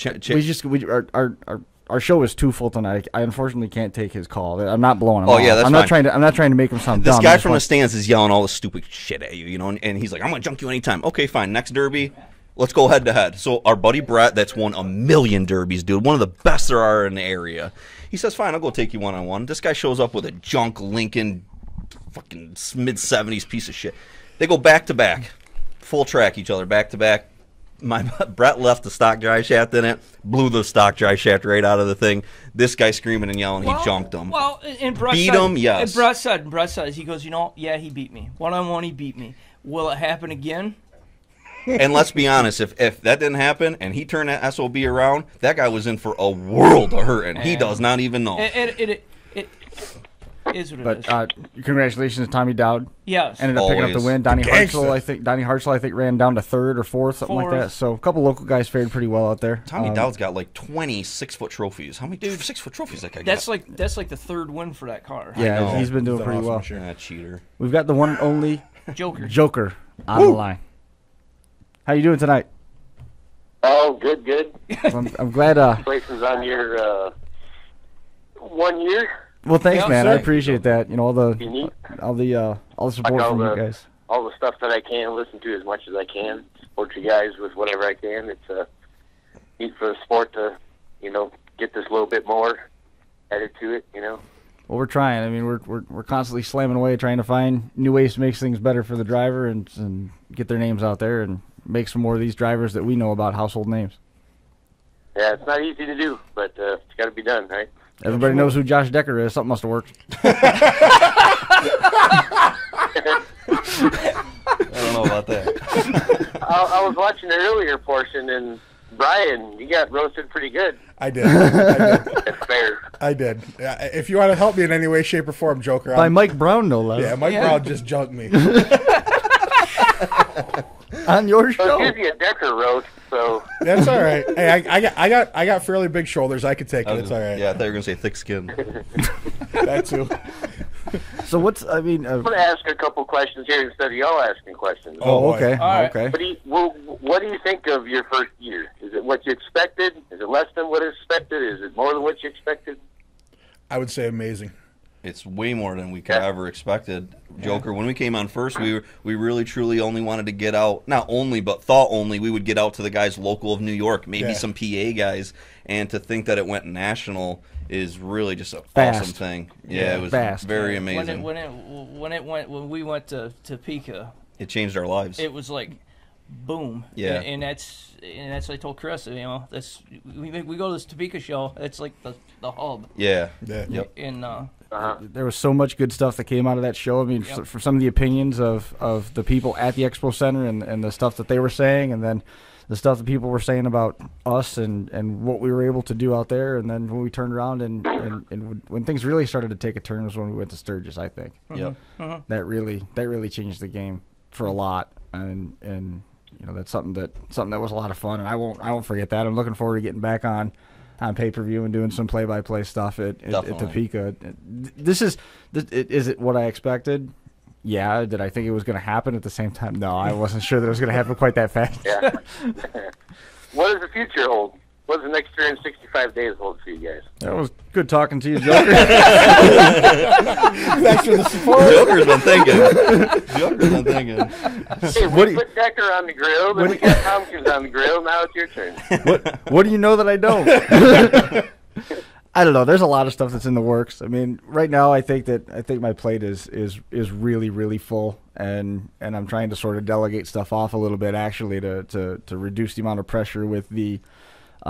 Our show is too full tonight. I unfortunately can't take his call. I'm not blowing him Oh, off. yeah, that's I'm fine. not trying to make him sound This dumb. I guy just from the want- stands is yelling all this stupid shit at you, and he's like, "I'm gonna junk you anytime." Okay, fine. Next derby, let's go head to head. So our buddy Brett, that's won a million derbies, dude, one of the best there are in the area. He says, "Fine, I'll go take you 1-on-1." This guy shows up with a junk Lincoln, fucking mid-70s piece of shit. They go back to back, full track each other, back to back. Brett left the stock dry shaft in it, blew the stock dry shaft right out of the thing. This guy screaming and yelling, he junked him. Well, and Brett Beat said, him, yes. And Brett says, he goes, yeah, he beat me. 1-on-1, he beat me. Will it happen again? And let's be honest, if that didn't happen and he turned that SOB around, that guy was in for a world of hurt, and he does not even know. It is what it is. But congratulations to Tommy Dowd. Yes. Ended up picking up the Always. win. Donnie Gangsta. Hartzell, I think, ran down to third or fourth, something like Fourth. that. So a couple local guys fared pretty well out there. Tommy Dowd's got like 20 6-foot trophies. How many 6-foot trophies that guy got? That's like the third win for that car. Yeah, know. he's been doing He's pretty awesome well. this year. Ah, cheater. We've got the one and only Joker. Joker on the line. How you doing tonight? Oh, good. I'm glad. Congratulations on your 1 year. Well, thanks, Yeah, man. I sir. appreciate that. All the Unique. all the support all from you the- guys. All the stuff that I can, listen to as much as I can. Support you guys with whatever I can. It's neat for the sport to, get this little bit more added to it. Well, we're trying. I mean, we're constantly slamming away, trying to find new ways to make things better for the driver and get their names out there and make some more of these drivers that we know about household names. Yeah, it's not easy to do, but it's got to be done, right? Everybody knows who Josh Decker is. Something must have worked. I don't know about that. I was watching the earlier portion, and Brian, you got roasted pretty good. I did. That's fair. I did. If you want to help me in any way, shape, or form, Joker. By Mike Brown, no less. Yeah, Mike Yeah. Brown just junked me. On your So show. it gives you a Decker roast, so That's all right. Hey, I got fairly big shoulders. I could take it. It's all right. Yeah, I thought you were gonna say thick skin. That too. So what's, I mean... I'm going to ask a couple questions here instead of y'all asking questions. Oh, okay. All right. Okay. What do you think of your first year? Is it what you expected? Is it less than what you expected? Is it more than what you expected? I would say amazing. It's way more than we could ever expected. Joker, when we came on first, we really truly only wanted to get out, not only, but thought only we would get out to the guys local of New York, maybe some PA guys, and to think that it went national is really just an awesome thing. Yeah, it was very amazing. When we went to Topeka, it changed our lives. It was like boom. Yeah. And that's I told Chris, we go to this Topeka show, it's like the hub. Yeah. Yep. And there was so much good stuff that came out of that show. I mean, for some of the opinions of the people at the Expo Center and the stuff that they were saying, and then the stuff that people were saying about us and what we were able to do out there, and then when we turned around and when things really started to take a turn was when we went to Sturgis, I think. Yep. That really changed the game for a lot, and you know, that's something that was a lot of fun, and I won't forget that. I'm looking forward to getting back on pay-per-view and doing some play-by-play stuff at Topeka. Is it what I expected? Yeah. Did I think it was going to happen at the same time? No, I wasn't sure that it was going to happen quite that fast. Yeah. What does the future hold? What does the next 365 days hold for you guys? That was good talking to you, Joker. Thanks for the support. Joker's been thinking. Hey, we put Decker on the grill, then we got Tompkins on the grill. Now it's your turn. What do you know that I don't? I don't know. There's a lot of stuff that's in the works. I mean, right now, I think my plate is really, really full, and I'm trying to sort of delegate stuff off a little bit, actually, to reduce the amount of pressure with the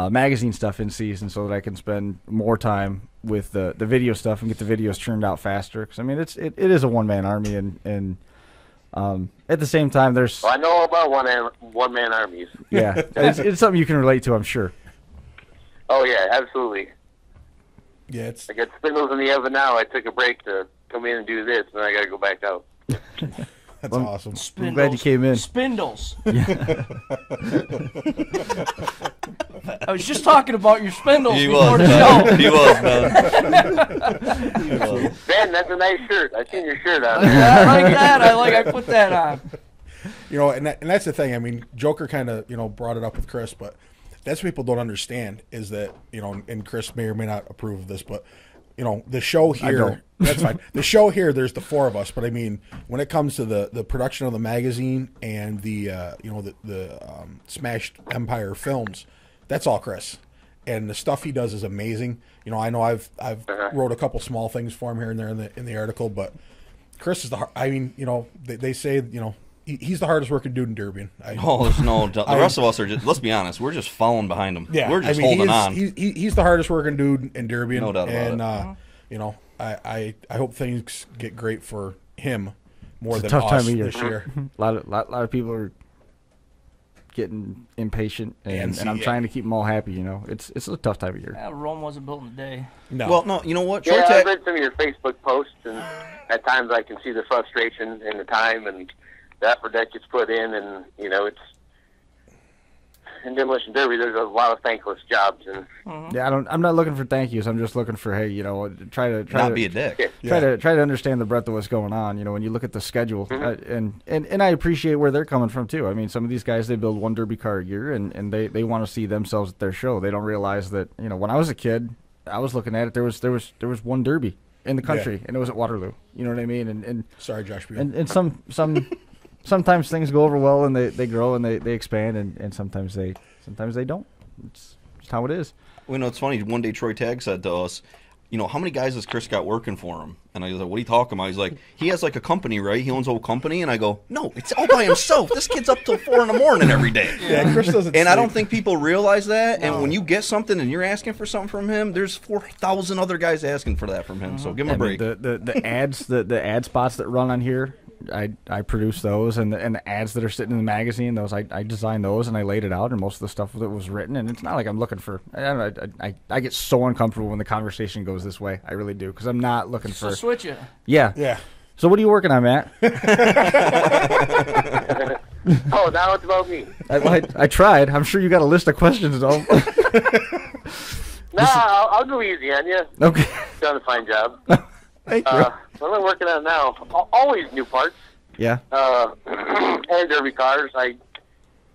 magazine stuff in season, so that I can spend more time with the video stuff and get the videos churned out faster. Because I mean, it is a one-man army, and at the same time, there's. Well, I know all about one-man armies. Yeah, it's something you can relate to, I'm sure. Oh yeah, absolutely. Yeah, I got spindles in the oven now. I took a break to come in and do this, and then I got to go back out. That's awesome. I'm glad you came in. Spindles. I was just talking about your spindles before the show. He was, man. Ben, that's a nice shirt. I seen your shirt on. I like that. I put that on. You know, and that's the thing. I mean, Joker kind of, you know, brought it up with Chris, but that's what people don't understand is that, you know, and Chris may or may not approve of this, but, you know, the show here, that's fine. The show here, there's the four of us, but I mean, when it comes to the production of the magazine and the, you know, the Smashed Empire films, that's all Chris. And the stuff he does is amazing. You know I've wrote a couple small things for him here and there in the article, but Chris is I mean, you know, they say, you know, he's the hardest working dude in Derby. There's no. The rest of us are just. Let's be honest. We're just following behind him. Yeah, we're just holding on. He's the hardest working dude in Derby. No doubt about it. You know, I hope things get great for him more than tough us time of year. this year. A lot of people are getting impatient, and I'm trying to keep them all happy. You know, it's a tough time of year. Yeah, Rome wasn't built in a day. No. Well, no. You know what? Yeah, I've read some of your Facebook posts, and at times I can see the frustration and the time and the effort that gets put in, and you know, it's in Demolition Derby. There's a lot of thankless jobs, and yeah, I'm not looking for thank yous. I'm just looking for, hey, you know, try to be a dick. Try to understand the breadth of what's going on. You know, when you look at the schedule, and I appreciate where they're coming from too. I mean, some of these guys, they build one Derby car a year, and they want to see themselves at their show. They don't realize that, you know, when I was a kid, I was looking at it. There was one Derby in the country, and it was at Waterloo. You know what I mean? And sorry, Josh. And some. Sometimes things go over well and they grow and they expand, and sometimes they don't. It's just how it is. Well, you know, it's funny. One day Troy Tagg said to us, you know, how many guys has Chris got working for him? And I was like, what are you talking about? He's like, he has like a company, right? He owns a whole company. And I go, no, it's all by himself. This kid's up till 4 a.m. every day. Yeah, Chris doesn't. And I don't think people realize that. No. And when you get something and you're asking for something from him, there's 4,000 other guys asking for that from him. So give him a break. The ads, the ad spots that run on here, I produce those, and the ads that are sitting in the magazine, those I designed those, and I laid it out, and most of the stuff that was written, and it's not like I'm looking for. I get so uncomfortable when the conversation goes this way. I really do, because I'm not looking for. Switch it. Yeah. So what are you working on, Matt? Oh, now it's about me. I tried. I'm sure you got a list of questions, though. I'll go easy on you. Okay. Done a fine job. Thank you. What am I working on now? Always new parts. Yeah. And derby cars.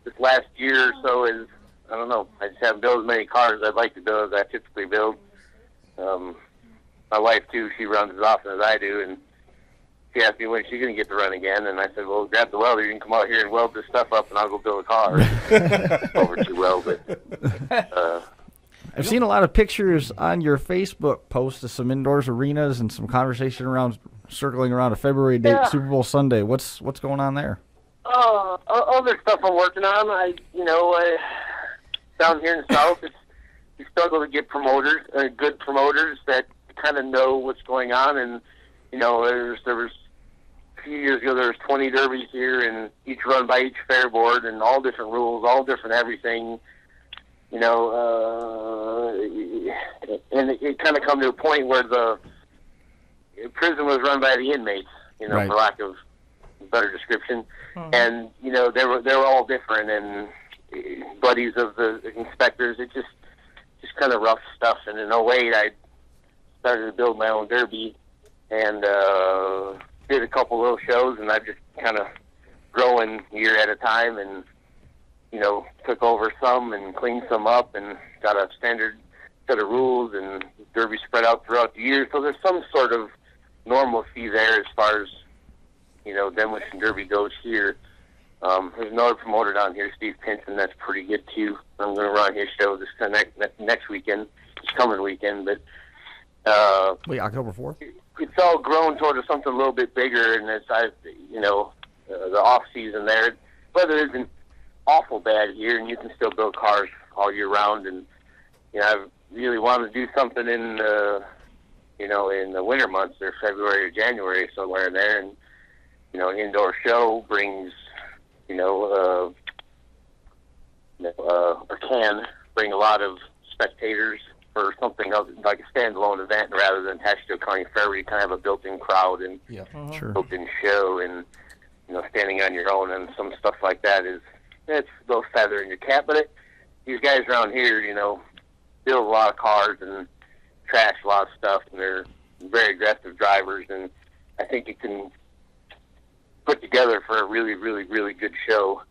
This last year or so is, I don't know, I just haven't built as many cars as I'd like to build as I typically build. My wife, too, she runs as often as I do, and she asked me when she's going to get to run again, and I said, well, grab the welder, you can come out here and weld this stuff up, and I'll go build a car. Over too well, but... I've seen a lot of pictures on your Facebook post of some indoors arenas and some conversation around circling around a February date, Super Bowl Sunday. What's going on there? Other stuff I'm working on. Down here in the South, you struggle to get promoters, good promoters that kind of know what's going on. And there was a few years ago there was 20 derbies here, and each run by each fair board, and all different rules, all different everything. And it kind of come to a point where the prison was run by the inmates, Right. for lack of a better description. And they were all different and buddies of the inspectors. It just kind of rough stuff. And in 2008, I started to build my own derby and did a couple little shows, and I've just kind of growing year at a time and took over some and cleaned some up and got a standard set of rules, and derby spread out throughout the year. So there's some sort of normalcy there as far as demolition derby goes here. There's another promoter down here, Steve Pinson, that's pretty good too. I'm going to run his show this next weekend, this coming weekend. But October 4th? It's all grown toward something a little bit bigger, and the off season there. Weather isn't awful bad here, and you can still build cars all year round. And I really want to do something in in the winter months, or February or January, somewhere in there. And an indoor show brings or can bring a lot of spectators for something else, like a standalone event, rather than attached to a county fair where you kind of have a built-in crowd and Sure. built-in show, and standing on your own and some stuff like that it's a little feather in your cap. But these guys around here, build a lot of cars and trash a lot of stuff, and they're very aggressive drivers, and I think you can put together for a really, really, really good show.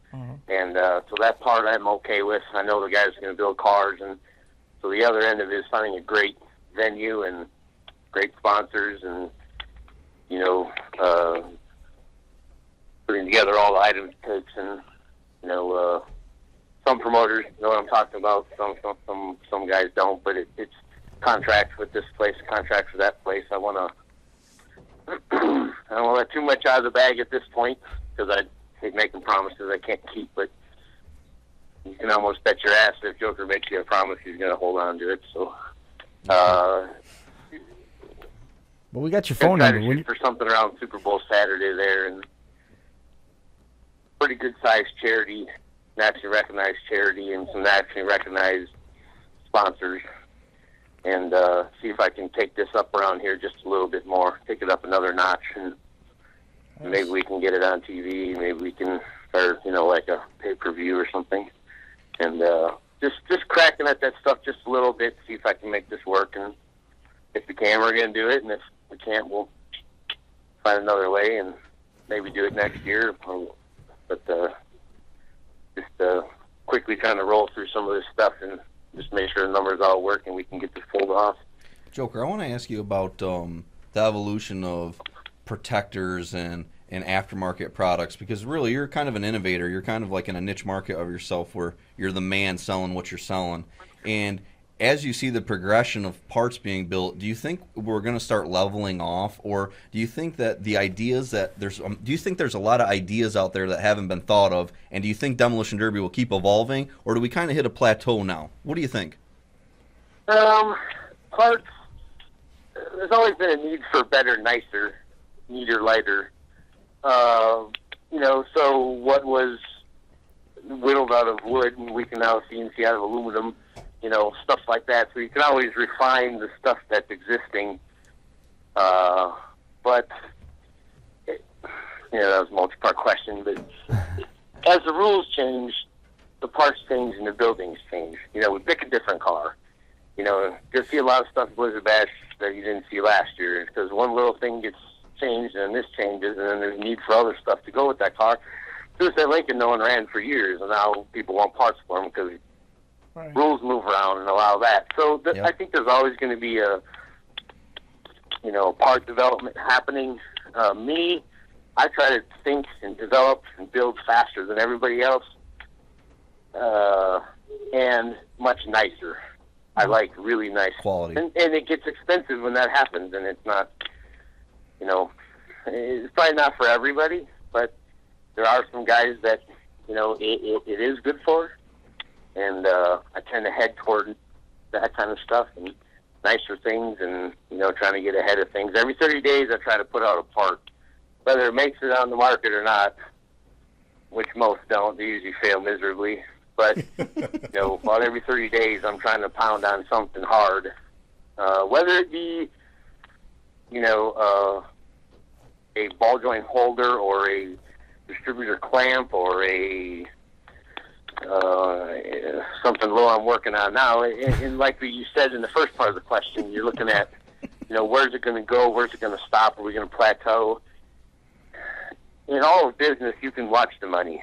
And so that part I'm okay with. I know the guys are going to build cars, and so the other end of it is finding a great venue and great sponsors, and putting together all the items it takes. And some promoters know what I'm talking about. Some guys don't, but it's contracts with this place, contracts with that place. I don't want to let too much out of the bag at this point, because I hate making promises I can't keep. But you can almost bet your ass that if Joker makes you a promise, he's going to hold on to it. So, Well, we got your phone try number. to shoot for something around Super Bowl Saturday there, and pretty good sized charity, nationally recognized charity, and some nationally recognized sponsors. And see if I can take this up around here just a little bit more, take it up another notch, and maybe we can get it on TV. Maybe we can, or like a pay-per-view or something. And just cracking at that stuff just a little bit, see if I can make this work. And if we can, we're going to do it. And if we can't, we'll find another way and maybe do it next year. But just quickly trying to roll through some of this stuff and just make sure the numbers all work and we can get this pulled off. Joker, I want to ask you about the evolution of protectors and aftermarket products, because really you're kind of an innovator. You're kind of like in a niche market of yourself where you're the man selling what you're selling. And as you see the progression of parts being built, do you think we're going to start leveling off, or do you think that the ideas that do you think there's a lot of ideas out there that haven't been thought of, and do you think Demolition Derby will keep evolving, or do we kind of hit a plateau now? What do you think? Parts, there's always been a need for better, nicer, neater, lighter. So what was whittled out of wood, and we can now see out of aluminum, stuff like that. So you can always refine the stuff that's existing. But, that was a multi-part question. But as the rules change, the parts change and the buildings change. We pick a different car. You'll see a lot of stuff in Blizzard Bash that you didn't see last year, because one little thing gets changed and this changes, and then there's need for other stuff to go with that car. Tuesday Lincoln, no one ran for years, and now people want parts for them because rules move around and allow that. So I think there's always going to be a part development happening. I try to think and develop and build faster than everybody else, and much nicer. I like really nice quality, and it gets expensive when that happens, and it's not, it's probably not for everybody, but there are some guys that it is good for, and I tend to head toward that kind of stuff and nicer things, and trying to get ahead of things. Every 30 days, I try to put out a part, whether it makes it on the market or not, which most don't. They usually fail miserably. But about every 30 days, I'm trying to pound on something hard, whether it be a ball joint holder or a distributor clamp or a something low I'm working on now. And like you said in the first part of the question, you're looking at, where's it going to go? Where's it going to stop? Are we going to plateau? In all of business, you can watch the money,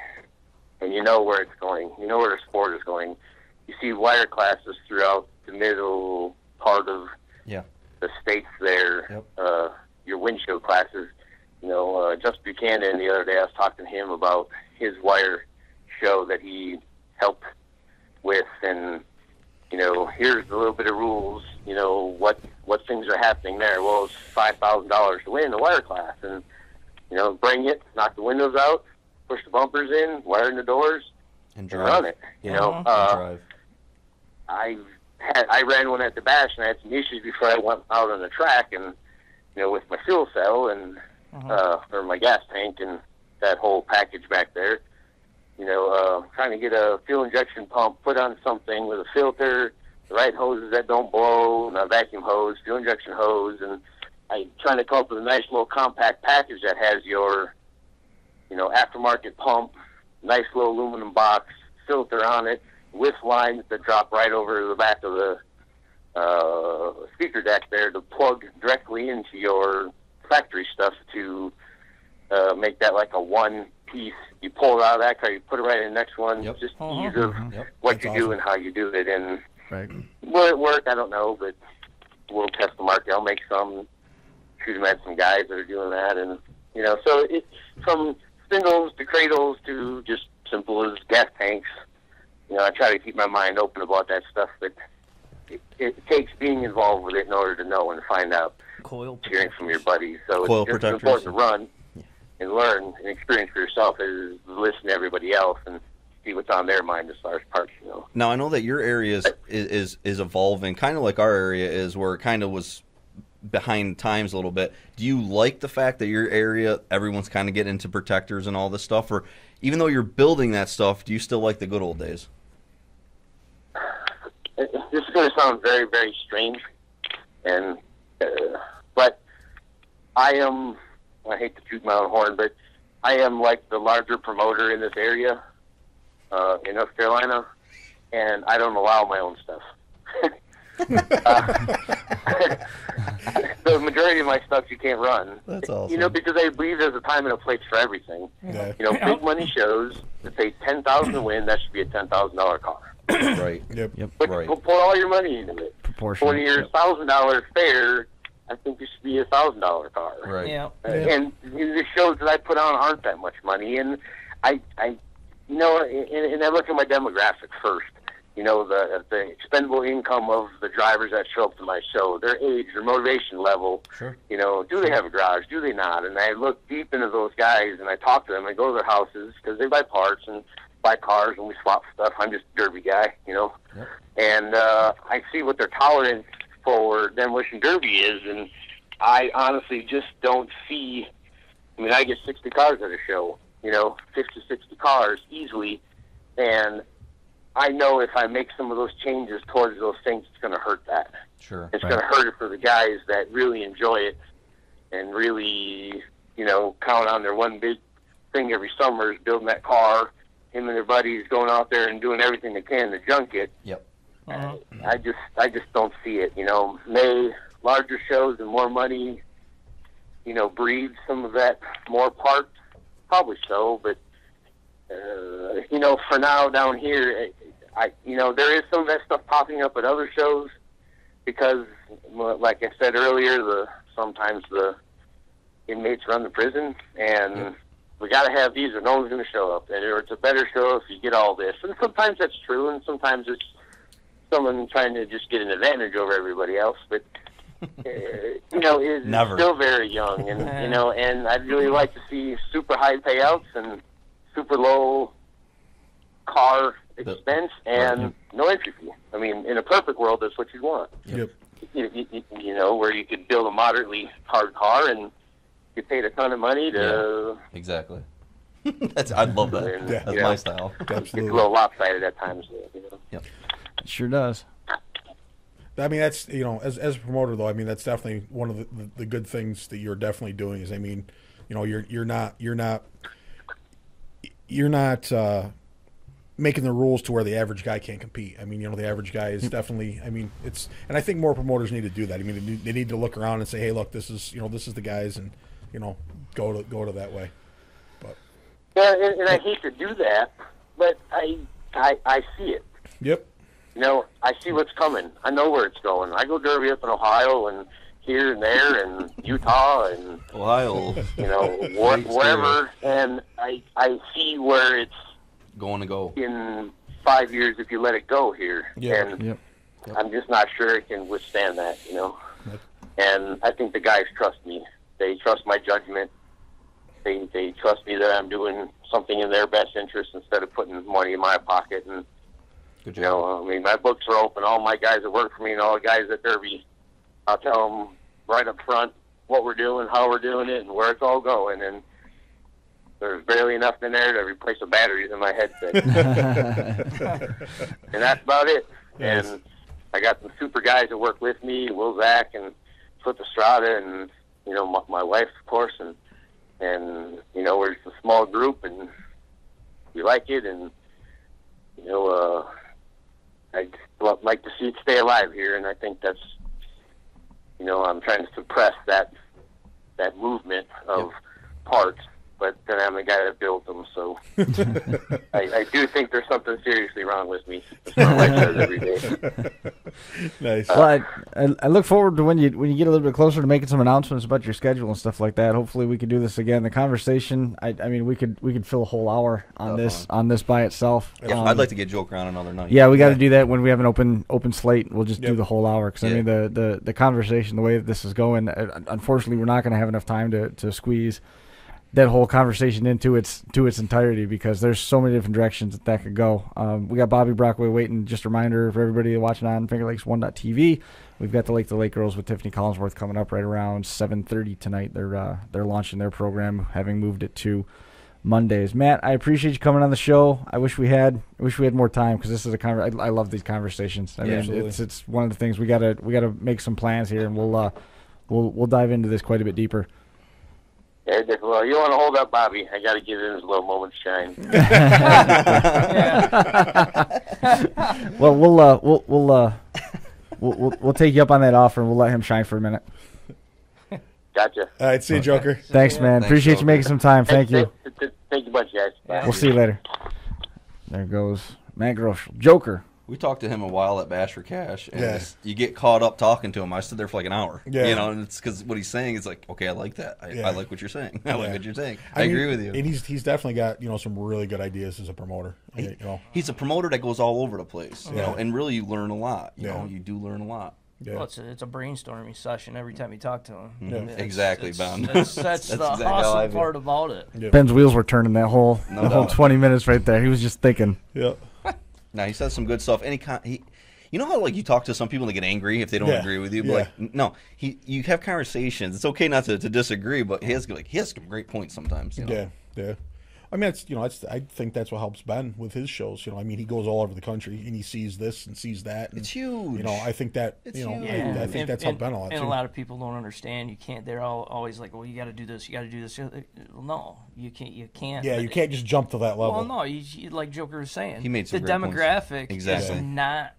and you know where it's going. You know where the sport is going. You see wire classes throughout the middle part of the states there. Yep. Your windshield classes. Just Buchanan the other day, I was talking to him about his wire show that he helped with, and here's a little bit of rules. What things are happening there. Well, it's $5,000 to win the wire class, and bring it, knock the windows out, push the bumpers in, wire in the doors, and run it. Drive. I ran one at the Bash, and I had some issues before I went out on the track, and with my fuel cell and or my gas tank and that whole package back there. Trying to get a fuel injection pump put on something with a filter, the right hoses that don't blow, and a vacuum hose, fuel injection hose, and I'm trying to come up with a nice little compact package that has your, aftermarket pump, nice little aluminum box, filter on it, with lines that drop right over the back of the speaker deck there to plug directly into your factory stuff to make that like a one-piece. You pull it out of that car, you put it right in the next one. Yep. Just ease of what you do and how you do it. And will it work? I don't know, but we'll test the market. I'll make some. Shoot at some guys that are doing that, and so it from spindles to cradles to just simple as gas tanks. I try to keep my mind open about that stuff, but it takes being involved with it in order to know and find out. Hearing from your buddies, so it's just important to run and learn and experience for yourself, is listen to everybody else and see what's on their mind as far as parts. Now I know that your area is evolving, kind of like our area is, where it kind of was behind times a little bit. Do you like the fact that your area, everyone's kind of getting into protectors and all this stuff, or even though you're building that stuff, do you still like the good old days? This is going to sound very, very strange, and but I hate to toot my own horn, but I am like the larger promoter in this area in North Carolina, and I don't allow my own stuff. The majority of my stuff you can't run. That's awesome. Because I believe there's a time and a place for everything. Yeah. Big money shows that pay $10,000 to win. That should be a $10,000 car. Right. Yep. But right. Put all your money into it. Proportion. For your $1,000 fare, I think it should be a $1,000 car. Right. Yeah. And the shows that I put on aren't that much money, and I and I look at my demographic first. The expendable income of the drivers that show up to my show, their age, their motivation level. Sure. Do they have a garage? Do they not? And I look deep into those guys, and I talk to them. I go to their houses because they buy parts and buy cars, and we swap stuff. I'm just a derby guy, Yep. And I see what their tolerance for demolition derby is, and I honestly just don't see. I get 60 cars at a show, 50, 60 cars easily, and I know if I make some of those changes towards those things, it's going to hurt that. Sure. It's going to hurt it for the guys that really enjoy it and really, count on their one big thing every summer is building that car, him and their buddies going out there and doing everything they can to junk it. Yep. I just don't see it. May larger shows and more money, breeds some of that more parts? Probably so, but for now down here, there is some of that stuff popping up at other shows because, like I said earlier, sometimes the inmates run the prison, and we got to have these or no one's going to show up. And it's a better show if you get all this. And sometimes that's true, and sometimes it's someone trying to just get an advantage over everybody else. But it's Never. still very young, and and I'd really like to see super high payouts and super low car expense and no entry fee. I mean, in a perfect world, that's what you want. Yep. Where you could build a moderately hard car and you paid a ton of money to. Yeah, exactly. I'd love that. Yeah. That's my style. It's a little lopsided at times. Yep. It sure does. I mean, that's as a promoter though. I mean, that's definitely one of the good things that you're definitely doing. Is you're not making the rules to where the average guy can't compete. I mean, the average guy is definitely. I mean, and I think more promoters need to do that. I mean, they need to look around and say, hey, look, this is the guys, and go to that way. But yeah, and I hate to do that, but I see it. Yep. I see what's coming. I know where it's going. I go derby up in Ohio and here and there and Utah and Ohio, wherever, and I see where it's going to go in 5 years if you let it go here. Yeah. And I'm just not sure it can withstand that. Yep. And I think the guys trust me. They trust my judgment. They trust me that I'm doing something in their best interest instead of putting money in my pocket. And good job. I mean, my books are open. All my guys that work for me and all the guys at Derby, I'll tell them right up front what we're doing, how we're doing it, and where it's all going. And there's barely enough in there to replace the batteries in my headset. And that's about it. Yes. And I got some super guys that work with me, Will Zach and Flip Estrada, and my wife, of course, and we're just a small group, and we like it, and I'd like to see it stay alive here, and I think that's I'm trying to suppress that movement of parts. But then I'm the guy that built them, so I do think there's something seriously wrong with me. That's what my wife says every day. Nice. Well, I look forward to when you get a little bit closer to making some announcements about your schedule and stuff like that. Hopefully, we can do this again. The conversation, I mean, we could fill a whole hour on this by itself. Yeah, I'd like to get Joker on another night. Yeah, we got to do that when we have an open slate. We'll just do Yep. the whole hour because I mean the conversation, the way that this is going, unfortunately, we're not going to have enough time to squeeze that whole conversation into its entirety because there's so many different directions that could go. We got Bobby Brockway waiting. Just a reminder for everybody watching on FingerLakes1.tv. We've got the Lake to Lake Girls with Tiffany Collinsworth coming up right around 7:30 tonight. They're launching their program, having moved it to Mondays. Matt, I appreciate you coming on the show. I wish we had more time because this is I love these conversations. I mean, absolutely. it's one of the things we gotta make some plans here, and we'll dive into this quite a bit deeper. Yeah, well, you want to hold up Bobby. I got to give him his little moment to shine. Well, we'll take you up on that offer and we'll let him shine for a minute. Gotcha. All right, see you, Joker. Thanks, man. Thanks, Appreciate Joker. you making some time. Thank you. Thank you much, guys. Bye. We'll see you later. There goes Matt Groeschel. Joker. We talked to him a while at Bash for Cash, and Yeah. you get caught up talking to him. I stood there for like an hour, Yeah. and it's because what he's saying is like, okay, I like that. I Yeah. like what you're saying. I like Yeah. what you're saying. I mean, agree with you. And he's definitely got some really good ideas as a promoter. He's a promoter that goes all over the place, Yeah. and really you learn a lot. You Yeah. know, you do learn a lot. Yeah. Well, it's a brainstorming session every time you talk to him. Yeah. It's- Exactly, it's- Ben. That's That's the exactly how I awesome feel. part about it. Yeah. Ben's wheels were turning that whole No the whole doubt. 20 minutes right there. He was just thinking. Yeah. Now he says some good stuff. You know how like you talk to some people and they get angry if they don't Yeah. agree with you, but Yeah. like no, you have conversations. It's okay not to disagree, but he has some great points sometimes. You know? Yeah. Yeah. I mean, I think that's what helps Ben with his shows. I mean, he goes all over the country and he sees this and sees that. And, It's huge. I think that It's I huge. think that's helped Ben a lot and too. a lot of people don't understand. You can't. They're always like, "Well, you got to do this. You got to do this." Well, no, you can't. You can't. Yeah, you can't just jump to that level. Well, no, like Joker was saying, He made some the great points. demographic Exactly. is not.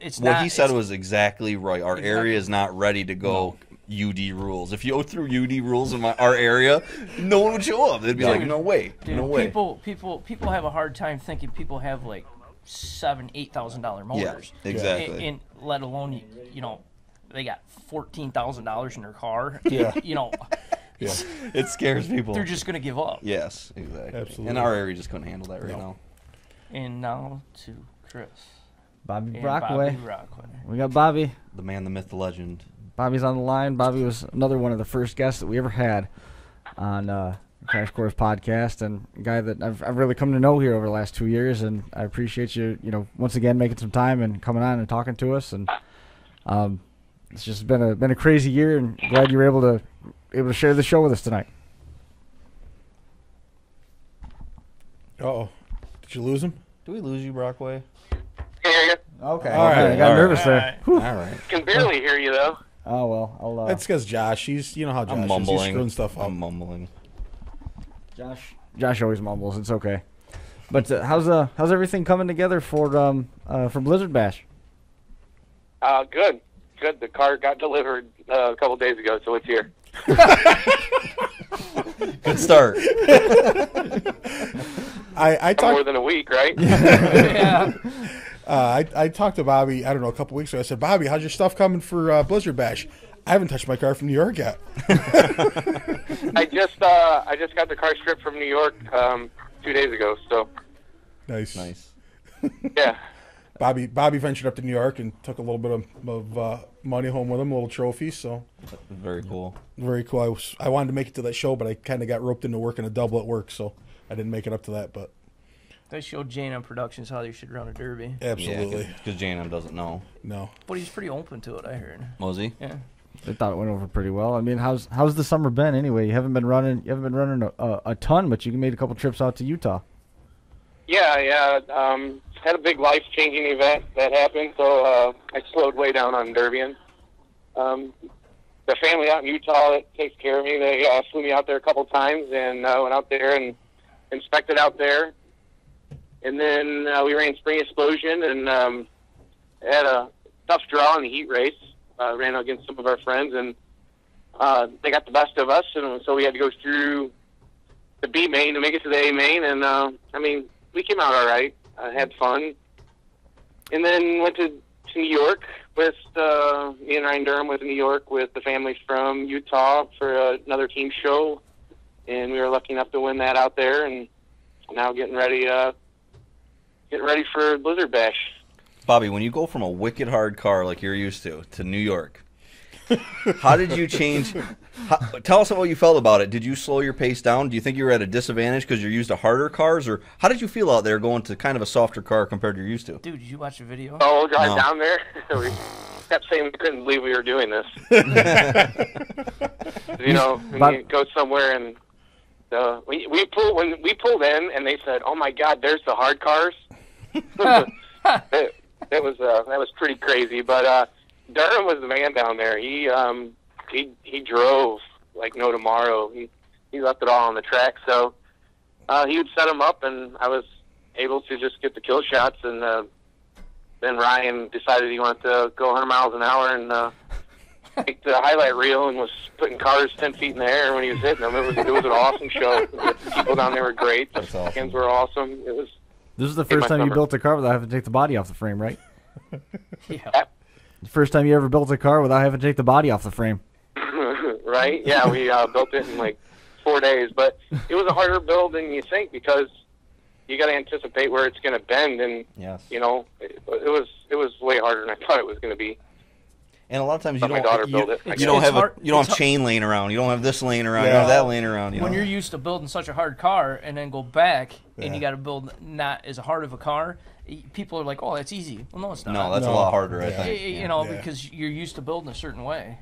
it's what not. he said was exactly right. Our area is not ready to go UD rules. If you go through UD rules in our area, no one would show up. They'd be like, no way, dude, no way. People have a hard time thinking people have like $7,000-$8,000 motors. Yeah, exactly. And let alone they got $14,000 in their car. Yeah. Yeah. It scares people. They're just gonna give up. Yes, exactly. Absolutely. And our area just couldn't handle that right now. And now to Chris. Bobby And Brockway. Bobby Brockway. We got Bobby. The man, the myth, the legend. Bobby's on the line. Bobby was another one of the first guests that we ever had on the Crash Course podcast, and a guy that I've really come to know here over the last 2 years. And I appreciate you, once again making some time and coming on and talking to us. And it's just been a crazy year, and glad you were able to share the show with us tonight. Uh-oh. Did you lose him? Do we lose you, Brockway? Hear you. Okay. All right. I got All nervous right. there. All right. Can barely hear you though. Oh well, I'll. That's because Josh. He's, you know how Josh I'm is. mumbling. He's screwing stuff up. I'm mumbling. Josh always mumbles. It's okay. But how's everything coming together for Blizzard Bash? Good. The car got delivered a couple days ago, so it's here. Good start. I talked. More than a week, right? Yeah. I talked to Bobby, I don't know, a couple weeks ago. I said, Bobby, how's your stuff coming for Blizzard Bash? I haven't touched my car from New York yet. I just got the car stripped from New York 2 days ago. So Nice. yeah. Bobby ventured up to New York and took a little bit of money home with him, a little trophy. So Very cool. very cool. I wanted to make it to that show, but I kind of got roped into working a double at work, so I didn't make it up to that. But They showed Jane on Productions how they should run a derby. absolutely, Because J&M doesn't know. no. But he's pretty open to it, I heard. Was he? Yeah. They thought it went over pretty well. I mean, how's the summer been anyway? You haven't been running a ton, but you made a couple trips out to Utah. Yeah. Had a big life-changing event that happened, so I slowed way down on Derbian. The family out in Utah that takes care of me, they flew me out there a couple times, and went out there and inspected out there. And then we ran Spring Explosion and had a tough draw in the heat race. Ran against some of our friends, and they got the best of us, and so we had to go through the B main to make it to the A main. And we came out all right. Had fun, and then went to New York with me and Ryan Durham went to New York with the families from Utah for another team show, and we were lucky enough to win that out there. And now getting ready for Blizzard Bash. Bobby, when you go from a wicked hard car like you're used to New York, how did you change? Tell us what you felt about it. Did you slow your pace down? Do you think you were at a disadvantage because you're used to harder cars? Or how did you feel out there going to kind of a softer car compared to you're used to? Dude, did you watch the video? Oh, we'll drive No. down there. We kept saying we couldn't believe we were doing this. When you go somewhere and we pulled in and they said, "Oh my God, there's the hard cars." That was pretty crazy. But Durham was the man down there. He drove like no tomorrow. He left it all on the track. So he would set them up, and I was able to just get the kill shots. And then Ryan decided he wanted to go 100 miles an hour and make the highlight reel, and was putting cars 10 feet in the air when he was hitting them. It was an awesome show. The people down there were great. The That's awesome. fans were awesome. It was. This is the Hey, first my time you summer. built a car without having to take the body off the frame, right? Yeah. The first time you ever built a car without having to take the body off the frame. Right? Yeah, we built it in like 4 days, but it was a harder build than you think because you got to anticipate where it's going to bend, and Yes. it was way harder than I thought it was going to be. And a lot of times you But my daughter don't built it. you don't It's have hard- you don't it's have hard- chain laying around. You don't have this laying around. You Yeah. don't have that laying around. When you're used to building such a hard car and then go back and you got to build not as hard of a car, people are like, "Oh, that's easy." Well, no, it's not. No, that's a No. lot harder, I Yeah. think. Yeah. Because you're used to building a certain way.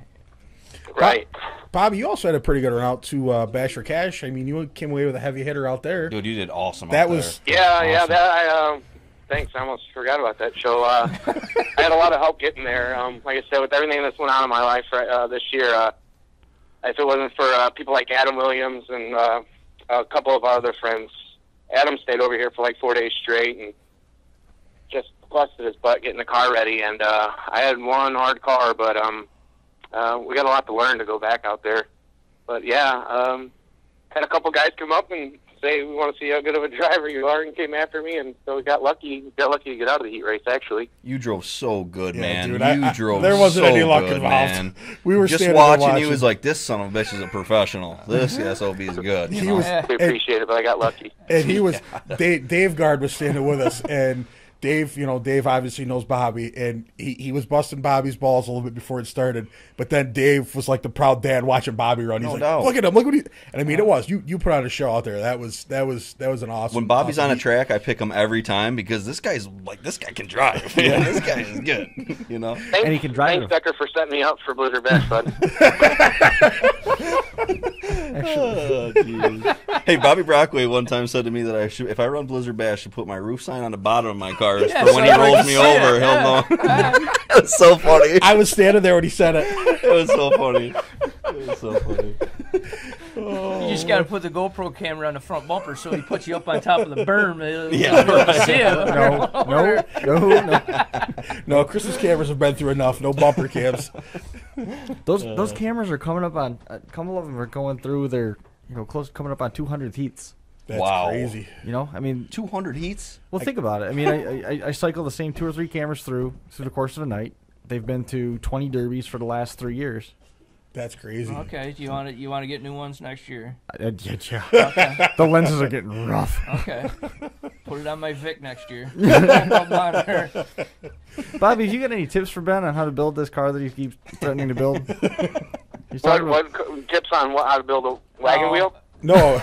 Right. Bobby, you also had a pretty good run out to Bash for Cash. I mean, you came away with a heavy hitter out there. Dude, you did awesome That out was- there. Yeah, Awesome. that thanks. I almost forgot about that show. I had a lot of help getting there. Like I said, with everything that's went on in my life this year, if it wasn't for people like Adam Williams and a couple of our other friends, Adam stayed over here for like 4 days straight and just busted his butt getting the car ready, and I had one hard car, but we got a lot to learn to go back out there. But yeah, had a couple guys come up and say, we want to see how good of a driver you are, and came after me, and so we got lucky. Got lucky to get out of the heat race, actually. You drove so good, man. Dude, you drove there wasn't so any luck good, involved. man. We were just standing watching. He watching. was like, "This son of a bitch is a professional. This SOB is good." You know? We appreciate it, but I got lucky. And he was Dave Guard was standing with us, and Dave, Dave obviously knows Bobby, and he was busting Bobby's balls a little bit before it started. But then Dave was like the proud dad watching Bobby run. He's No like, doubt. "Look at him! Look what he!" And I mean, it was you put on a show out there. That was an awesome. When Bobby's awesome on a heat. track, I pick him every time because this guy can drive. Man. This guy is good. You know. Thanks, And he can drive Thanks, Decker, for setting me up for Blizzard Bash, bud. Oh, geez. Hey, Bobby Brockway one time said to me that if I run Blizzard Bash, I should put my roof sign on the bottom of my car for when he rolls me over. He'll know. It was so funny. I was standing there when he said it. It was so funny. It was so funny. You just got to put the GoPro camera on the front bumper so he puts you up on top of the berm. Yeah, right. See it. No. No, Chris's cameras have been through enough. No bumper cams. Those cameras are coming up on a couple of them are going through their coming up on 200 heats. That's Wow. crazy. I mean, 200 heats? well, think about it. I mean, I cycle the same 2 or 3 cameras through the course of a night. They've been to 20 derbies for the last 3 years. That's crazy. Okay, do you want to get new ones next year? Yeah. Okay. The lenses are getting rough. Okay. Put it on my Vic next year. Monitor. Bobby, have you got any tips for Ben on how to build this car that he keeps threatening to build? He's talking about, What tips on how to build a wagon wheel? No.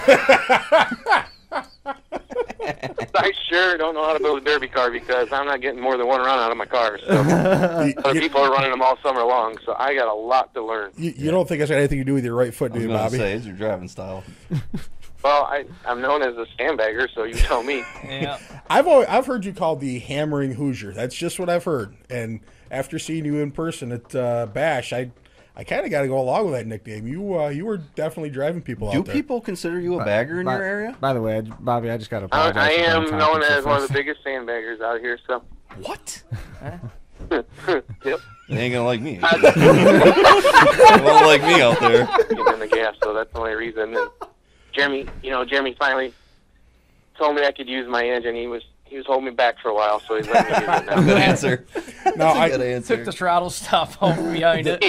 I sure don't know how to build a derby car because I'm not getting more than one run out of my cars. So other people are running them all summer long, so I got a lot to learn. You don't think it's got anything to do with your right foot, I do was you, going to Bobby? say, it's your driving style. Well, I'm known as a sandbagger, so you tell me. Yeah. I've heard you called the Hammering Hoosier. That's just what I've heard. And after seeing you in person at Bash, I kind of got to go along with that nickname. You were definitely driving people Do out there. people consider you a bagger in your area? By the way, Bobby, I just got to apologize. I for am being known talking as so one of fast. the biggest sandbaggers out here, so. What? Yep. They ain't going to like me. They won't like me out there. Getting in the gas, so that's the only reason. And Jeremy finally told me I could use my engine. He was holding me back for a while, so he's letting me use it now. Good answer. No, That's a good answer. Took the throttle stop over behind it.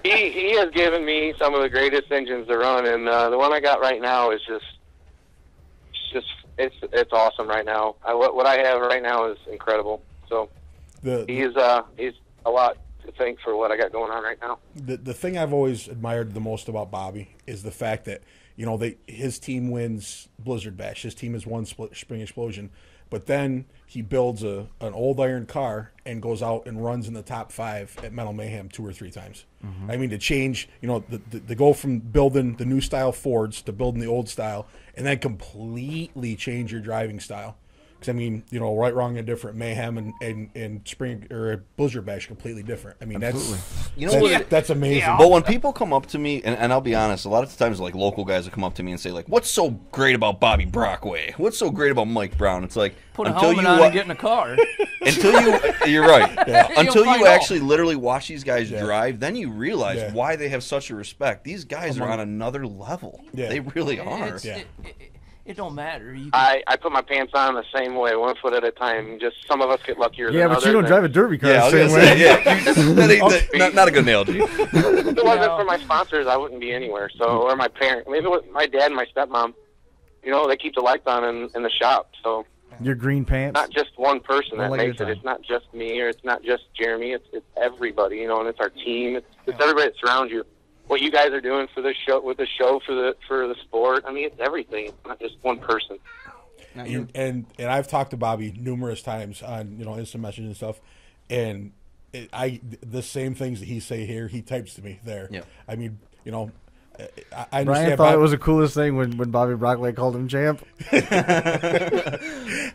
He has given me some of the greatest engines to run, and the one I got right now is it's awesome right now. What I have right now is incredible. So he's a lot to thank for what I got going on right now. The thing I've always admired the most about Bobby is the fact that his team wins Blizzard Bash. His team has won Spring Explosion, but then he builds an old iron car and goes out and runs in the top 5 at Metal Mayhem 2 or 3 times. Mm-hmm. I mean, to change, the go from building the new style Fords to building the old style, and then completely change your driving style. Because I mean, right, wrong, and different. Mayhem and Spring or Blizzard Bash completely different. I mean, that's amazing. Yeah. But when people come up to me, and I'll be honest, a lot of times like local guys will come up to me and say like, "What's so great about Bobby Brockway? What's so great about Mike Brown?" It's like Put a helmet on and get in a car. You're right. Yeah. Until You'll you find actually literally watch these guys drive, then you realize why they have such a respect. These guys are on another level. Yeah. They really are. It don't matter. I put my pants on the same way, 1 foot at a time. Just some of us get luckier than Yeah, others. but you don't drive a derby car Yeah, I the was same gonna way. say, yeah. Not a good analogy. If it wasn't for my sponsors, I wouldn't be anywhere. So, or my parents, maybe with my dad and my stepmom, they keep the lights on in the shop. So, Your green pants. not just one person that Well, makes like it. It's not just me, or it's not just Jeremy. It's everybody, and it's our team. It's everybody that surrounds you. What you guys are doing for this show, with the show for the sport. I mean, it's everything. It's not just one person. And I've talked to Bobby numerous times on instant messaging and stuff, and the same things that he say here, he types to me there. Yeah. I mean, I understand. Brian thought it was the coolest thing when Bobby Brockway called him champ. Here's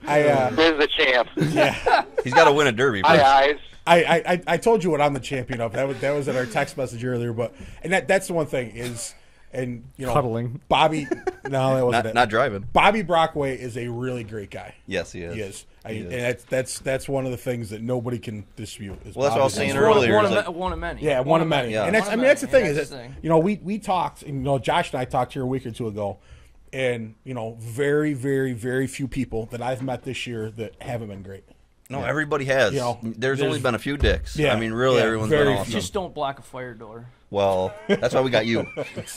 the champ. Yeah. He's got to win a derby first. Hi, eyes. I told you what I'm the champion of. That was in our text message earlier, and that's the one thing is And Cuddling. Bobby. No, that wasn't it. Not driving. Bobby Brockway is a really great guy. Yes, he is. He is. He is. And that's one of the things that nobody can dispute. Is Well, that's what I was Bobby's saying awesome. earlier. One, is of, like- one of many. Yeah, one of many. Yeah. And that's One of that's the many, thing and is that's that the thing. we talked. Josh and I talked here a week or two ago, and very, very, very few people that I've met this year that haven't been great. No, everybody has. There's only been a few dicks. Yeah, I mean, really, yeah, everyone's very been few. awesome. Just don't block a fire door. Well, that's why we got you.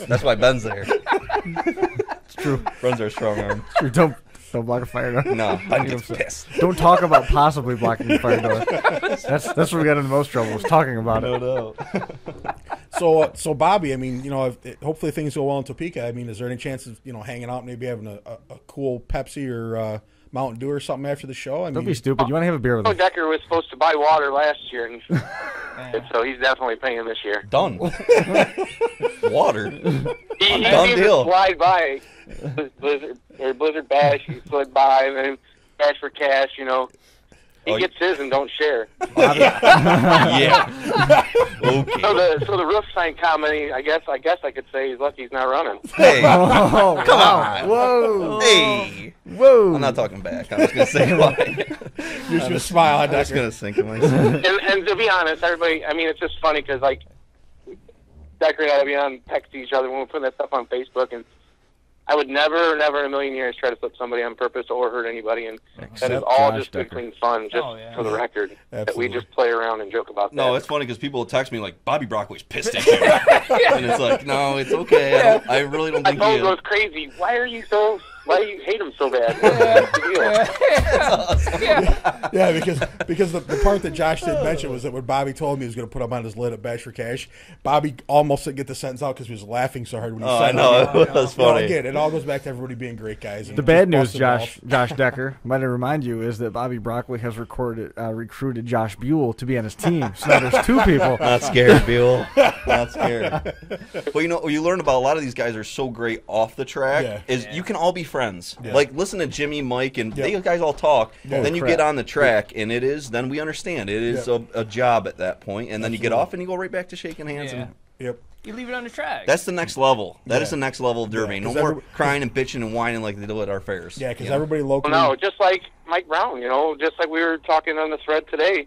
That's why Ben's there. It's true. Ben's our strong arm. True. Don't block a fire door. No, Ben gets pissed. Don't talk about possibly blocking the fire door. That's where we got in the most trouble, was talking about it. No. So Bobby, I mean, hopefully things go well in Topeka. I mean, is there any chance of hanging out, maybe having a cool Pepsi or Mountain Dew or something after the show? Don't be stupid. You want to have a beer with us? Decker was supposed to buy water last year, and so he's definitely paying this year. Done. Water. He Done seems deal. to slide by Blizzard Bash. He slid by, and then Bash for Cash. He gets his and don't share. Yeah. Okay. So the roof sign comedy, I guess I could say he's lucky he's not running. Hey. Oh, Come on. Whoa. Hey. Whoa. I'm not talking back. I'm just going to say why. You should smile. I'm just going to sink in myself. And to be honest, everybody, I mean, it's just funny because, Decker and I text each other when we put that stuff on Facebook, and I would never in a million years try to flip somebody on purpose or hurt anybody, and that is all Josh just good, Decker. clean fun, just for the record, that we just play around and joke about that. No, it's funny because people will text me like, Bobby Brockway's pissed at you. And it's like, no, it's okay. I really don't I think told he him is. it was crazy. Why do you hate him so bad? Yeah, because the part that Josh did mention was that when Bobby told me he was going to put him on his lid at Bash for Cash, Bobby almost didn't get the sentence out because he was laughing so hard when he Oh, said I know. It was funny. Again, it all goes back to everybody being great guys. And The bad just news, busting Josh Decker, might I remind you, is that Bobby Brockway has recruited Josh Buell to be on his team. So now there's two people. Not scared, Bill. Not scared. Well, what you learn about a lot of these guys are so great off the track is you can all be friends. Yeah. Like, listen to Jimmy, Mike, and they guys all talk. Then you crap. get on the track, and then we understand. It is a job at that point, and then you get off, and you go right back to shaking hands. Yeah. And Yep. You leave it on the track. that's the next level. That is the next level of derby. No 'cause more crying and bitching and whining like they do at our fairs. Yeah, because everybody locally. No, just like Mike Brown, just like we were talking on the thread today.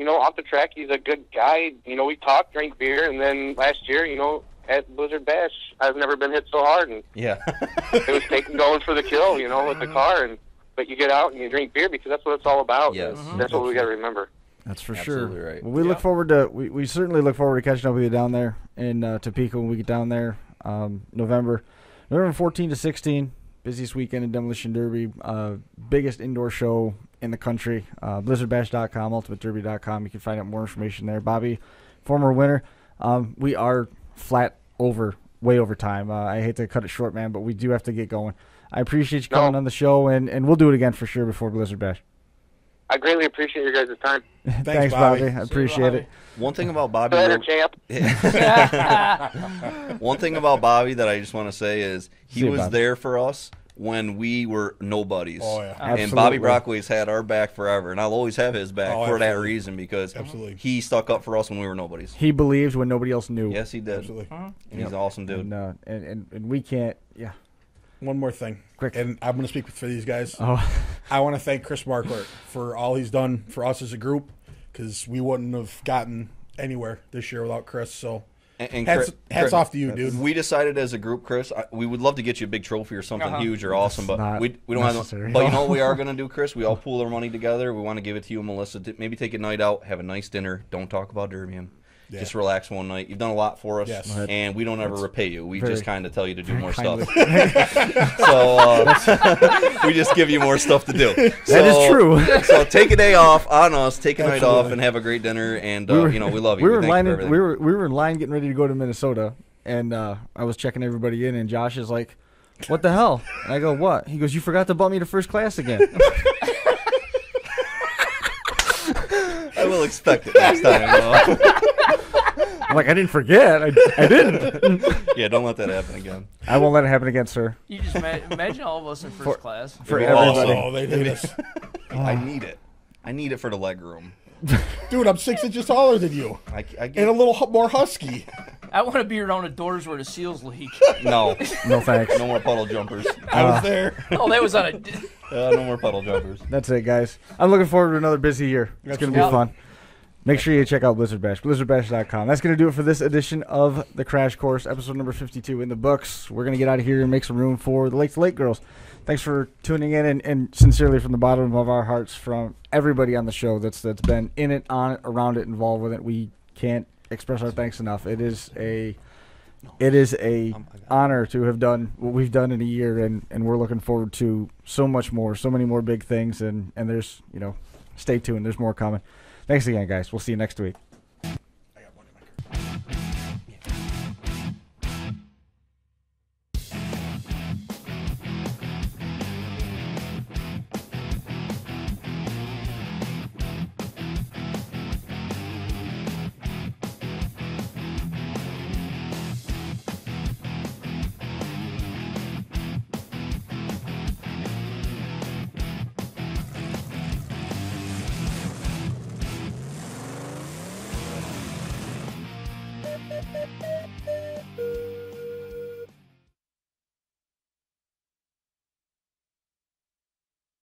Off the track, he's a good guy. We talked, drank beer, and then last year, at Blizzard Bash, I've never been hit so hard, and Yeah. it was going for the kill, with the car, but you get out and you drink beer because that's what it's all about. Yes. That's what we got to remember. That's for Absolutely sure. right. Well, we look forward to we certainly look forward to catching up with you down there in Topeka when we get down there. November 14 to 16, busiest weekend in Demolition Derby, biggest indoor show in the country. BlizzardBash.com, UltimateDerby.com. You can find out more information there. Bobby, former winner. We are way over time. I hate to cut it short, man, but we do have to get going. I appreciate you coming on the show, and we'll do it again for sure before Blizzard Bash. I greatly appreciate your guys' time. Thanks, Bobby. I appreciate it. One thing about Bobby. Later, champ. One thing about Bobby that I just want to say is he See you, was Bobby. there for us when we were nobodies. Oh, yeah. And Absolutely. Bobby Brockway's had our back forever, and I'll always have his back Oh, for that absolutely. reason because Absolutely. he stuck up for us when we were nobodies. He believed when nobody else knew. Yes, he did. Absolutely. And he's an awesome dude. And we can't. Yeah. One more thing. Quick. And I'm going to speak for these guys. Oh, I want to thank Chris Marquardt for all he's done for us as a group because we wouldn't have gotten anywhere this year without Chris. So And hats off to you, dude. We decided as a group, Chris, we would love to get you a big trophy or something huge or awesome, but not we don't necessary. have. But you know what we are going to do, Chris? We all pool our money together. We want to give it to you and Melissa. Maybe take a night out, have a nice dinner. Don't talk about Derby. Yeah. Just relax one night. You've done a lot for us, Yes. and we don't ever repay you. We very- just kind of tell you to do more kindly. stuff. So we just give you more stuff to do. That is true. So take a day off on us. Take a night off Absolutely. and have a great dinner. And we love you. We were in Thank you line. for everything. We were in line getting ready to go to Minnesota, and I was checking everybody in, and Josh is like, "What the hell?" And I go, "What?" He goes, "You forgot to bump me to first class again." I will expect it next time. Though. I'm like, "I didn't forget. I didn't." Yeah, don't let that happen again. I won't let it happen again, sir. You just imagine all of us in first class. For It'd be everybody. awesome. Oh, they did this. I need it. I need it for the leg room. Dude, I'm 6 inches taller than you. I And a get, little more husky. I want to be around the doors where the seals leak. No. No thanks. No more puddle jumpers. I was there. Oh, that was on a. No more puddle jumpers. That's it, guys. I'm looking forward to another busy year. It's going to be fun. Make sure you check out Blizzard Bash, blizzardbash.com. That's going to do it for this edition of the Crash Course, episode number 52 in the books. We're going to get out of here and make some room for the Lake to Lake girls. Thanks for tuning in, and sincerely from the bottom of our hearts, from everybody on the show that's been in it, on it, around it, involved with it. We can't express our thanks enough. It is a honor to have done what we've done in a year, and we're looking forward to so much more, so many more big things, and there's, stay tuned. There's more coming. Thanks again, guys. We'll see you next week. Beep, beep, beep, beep, beep.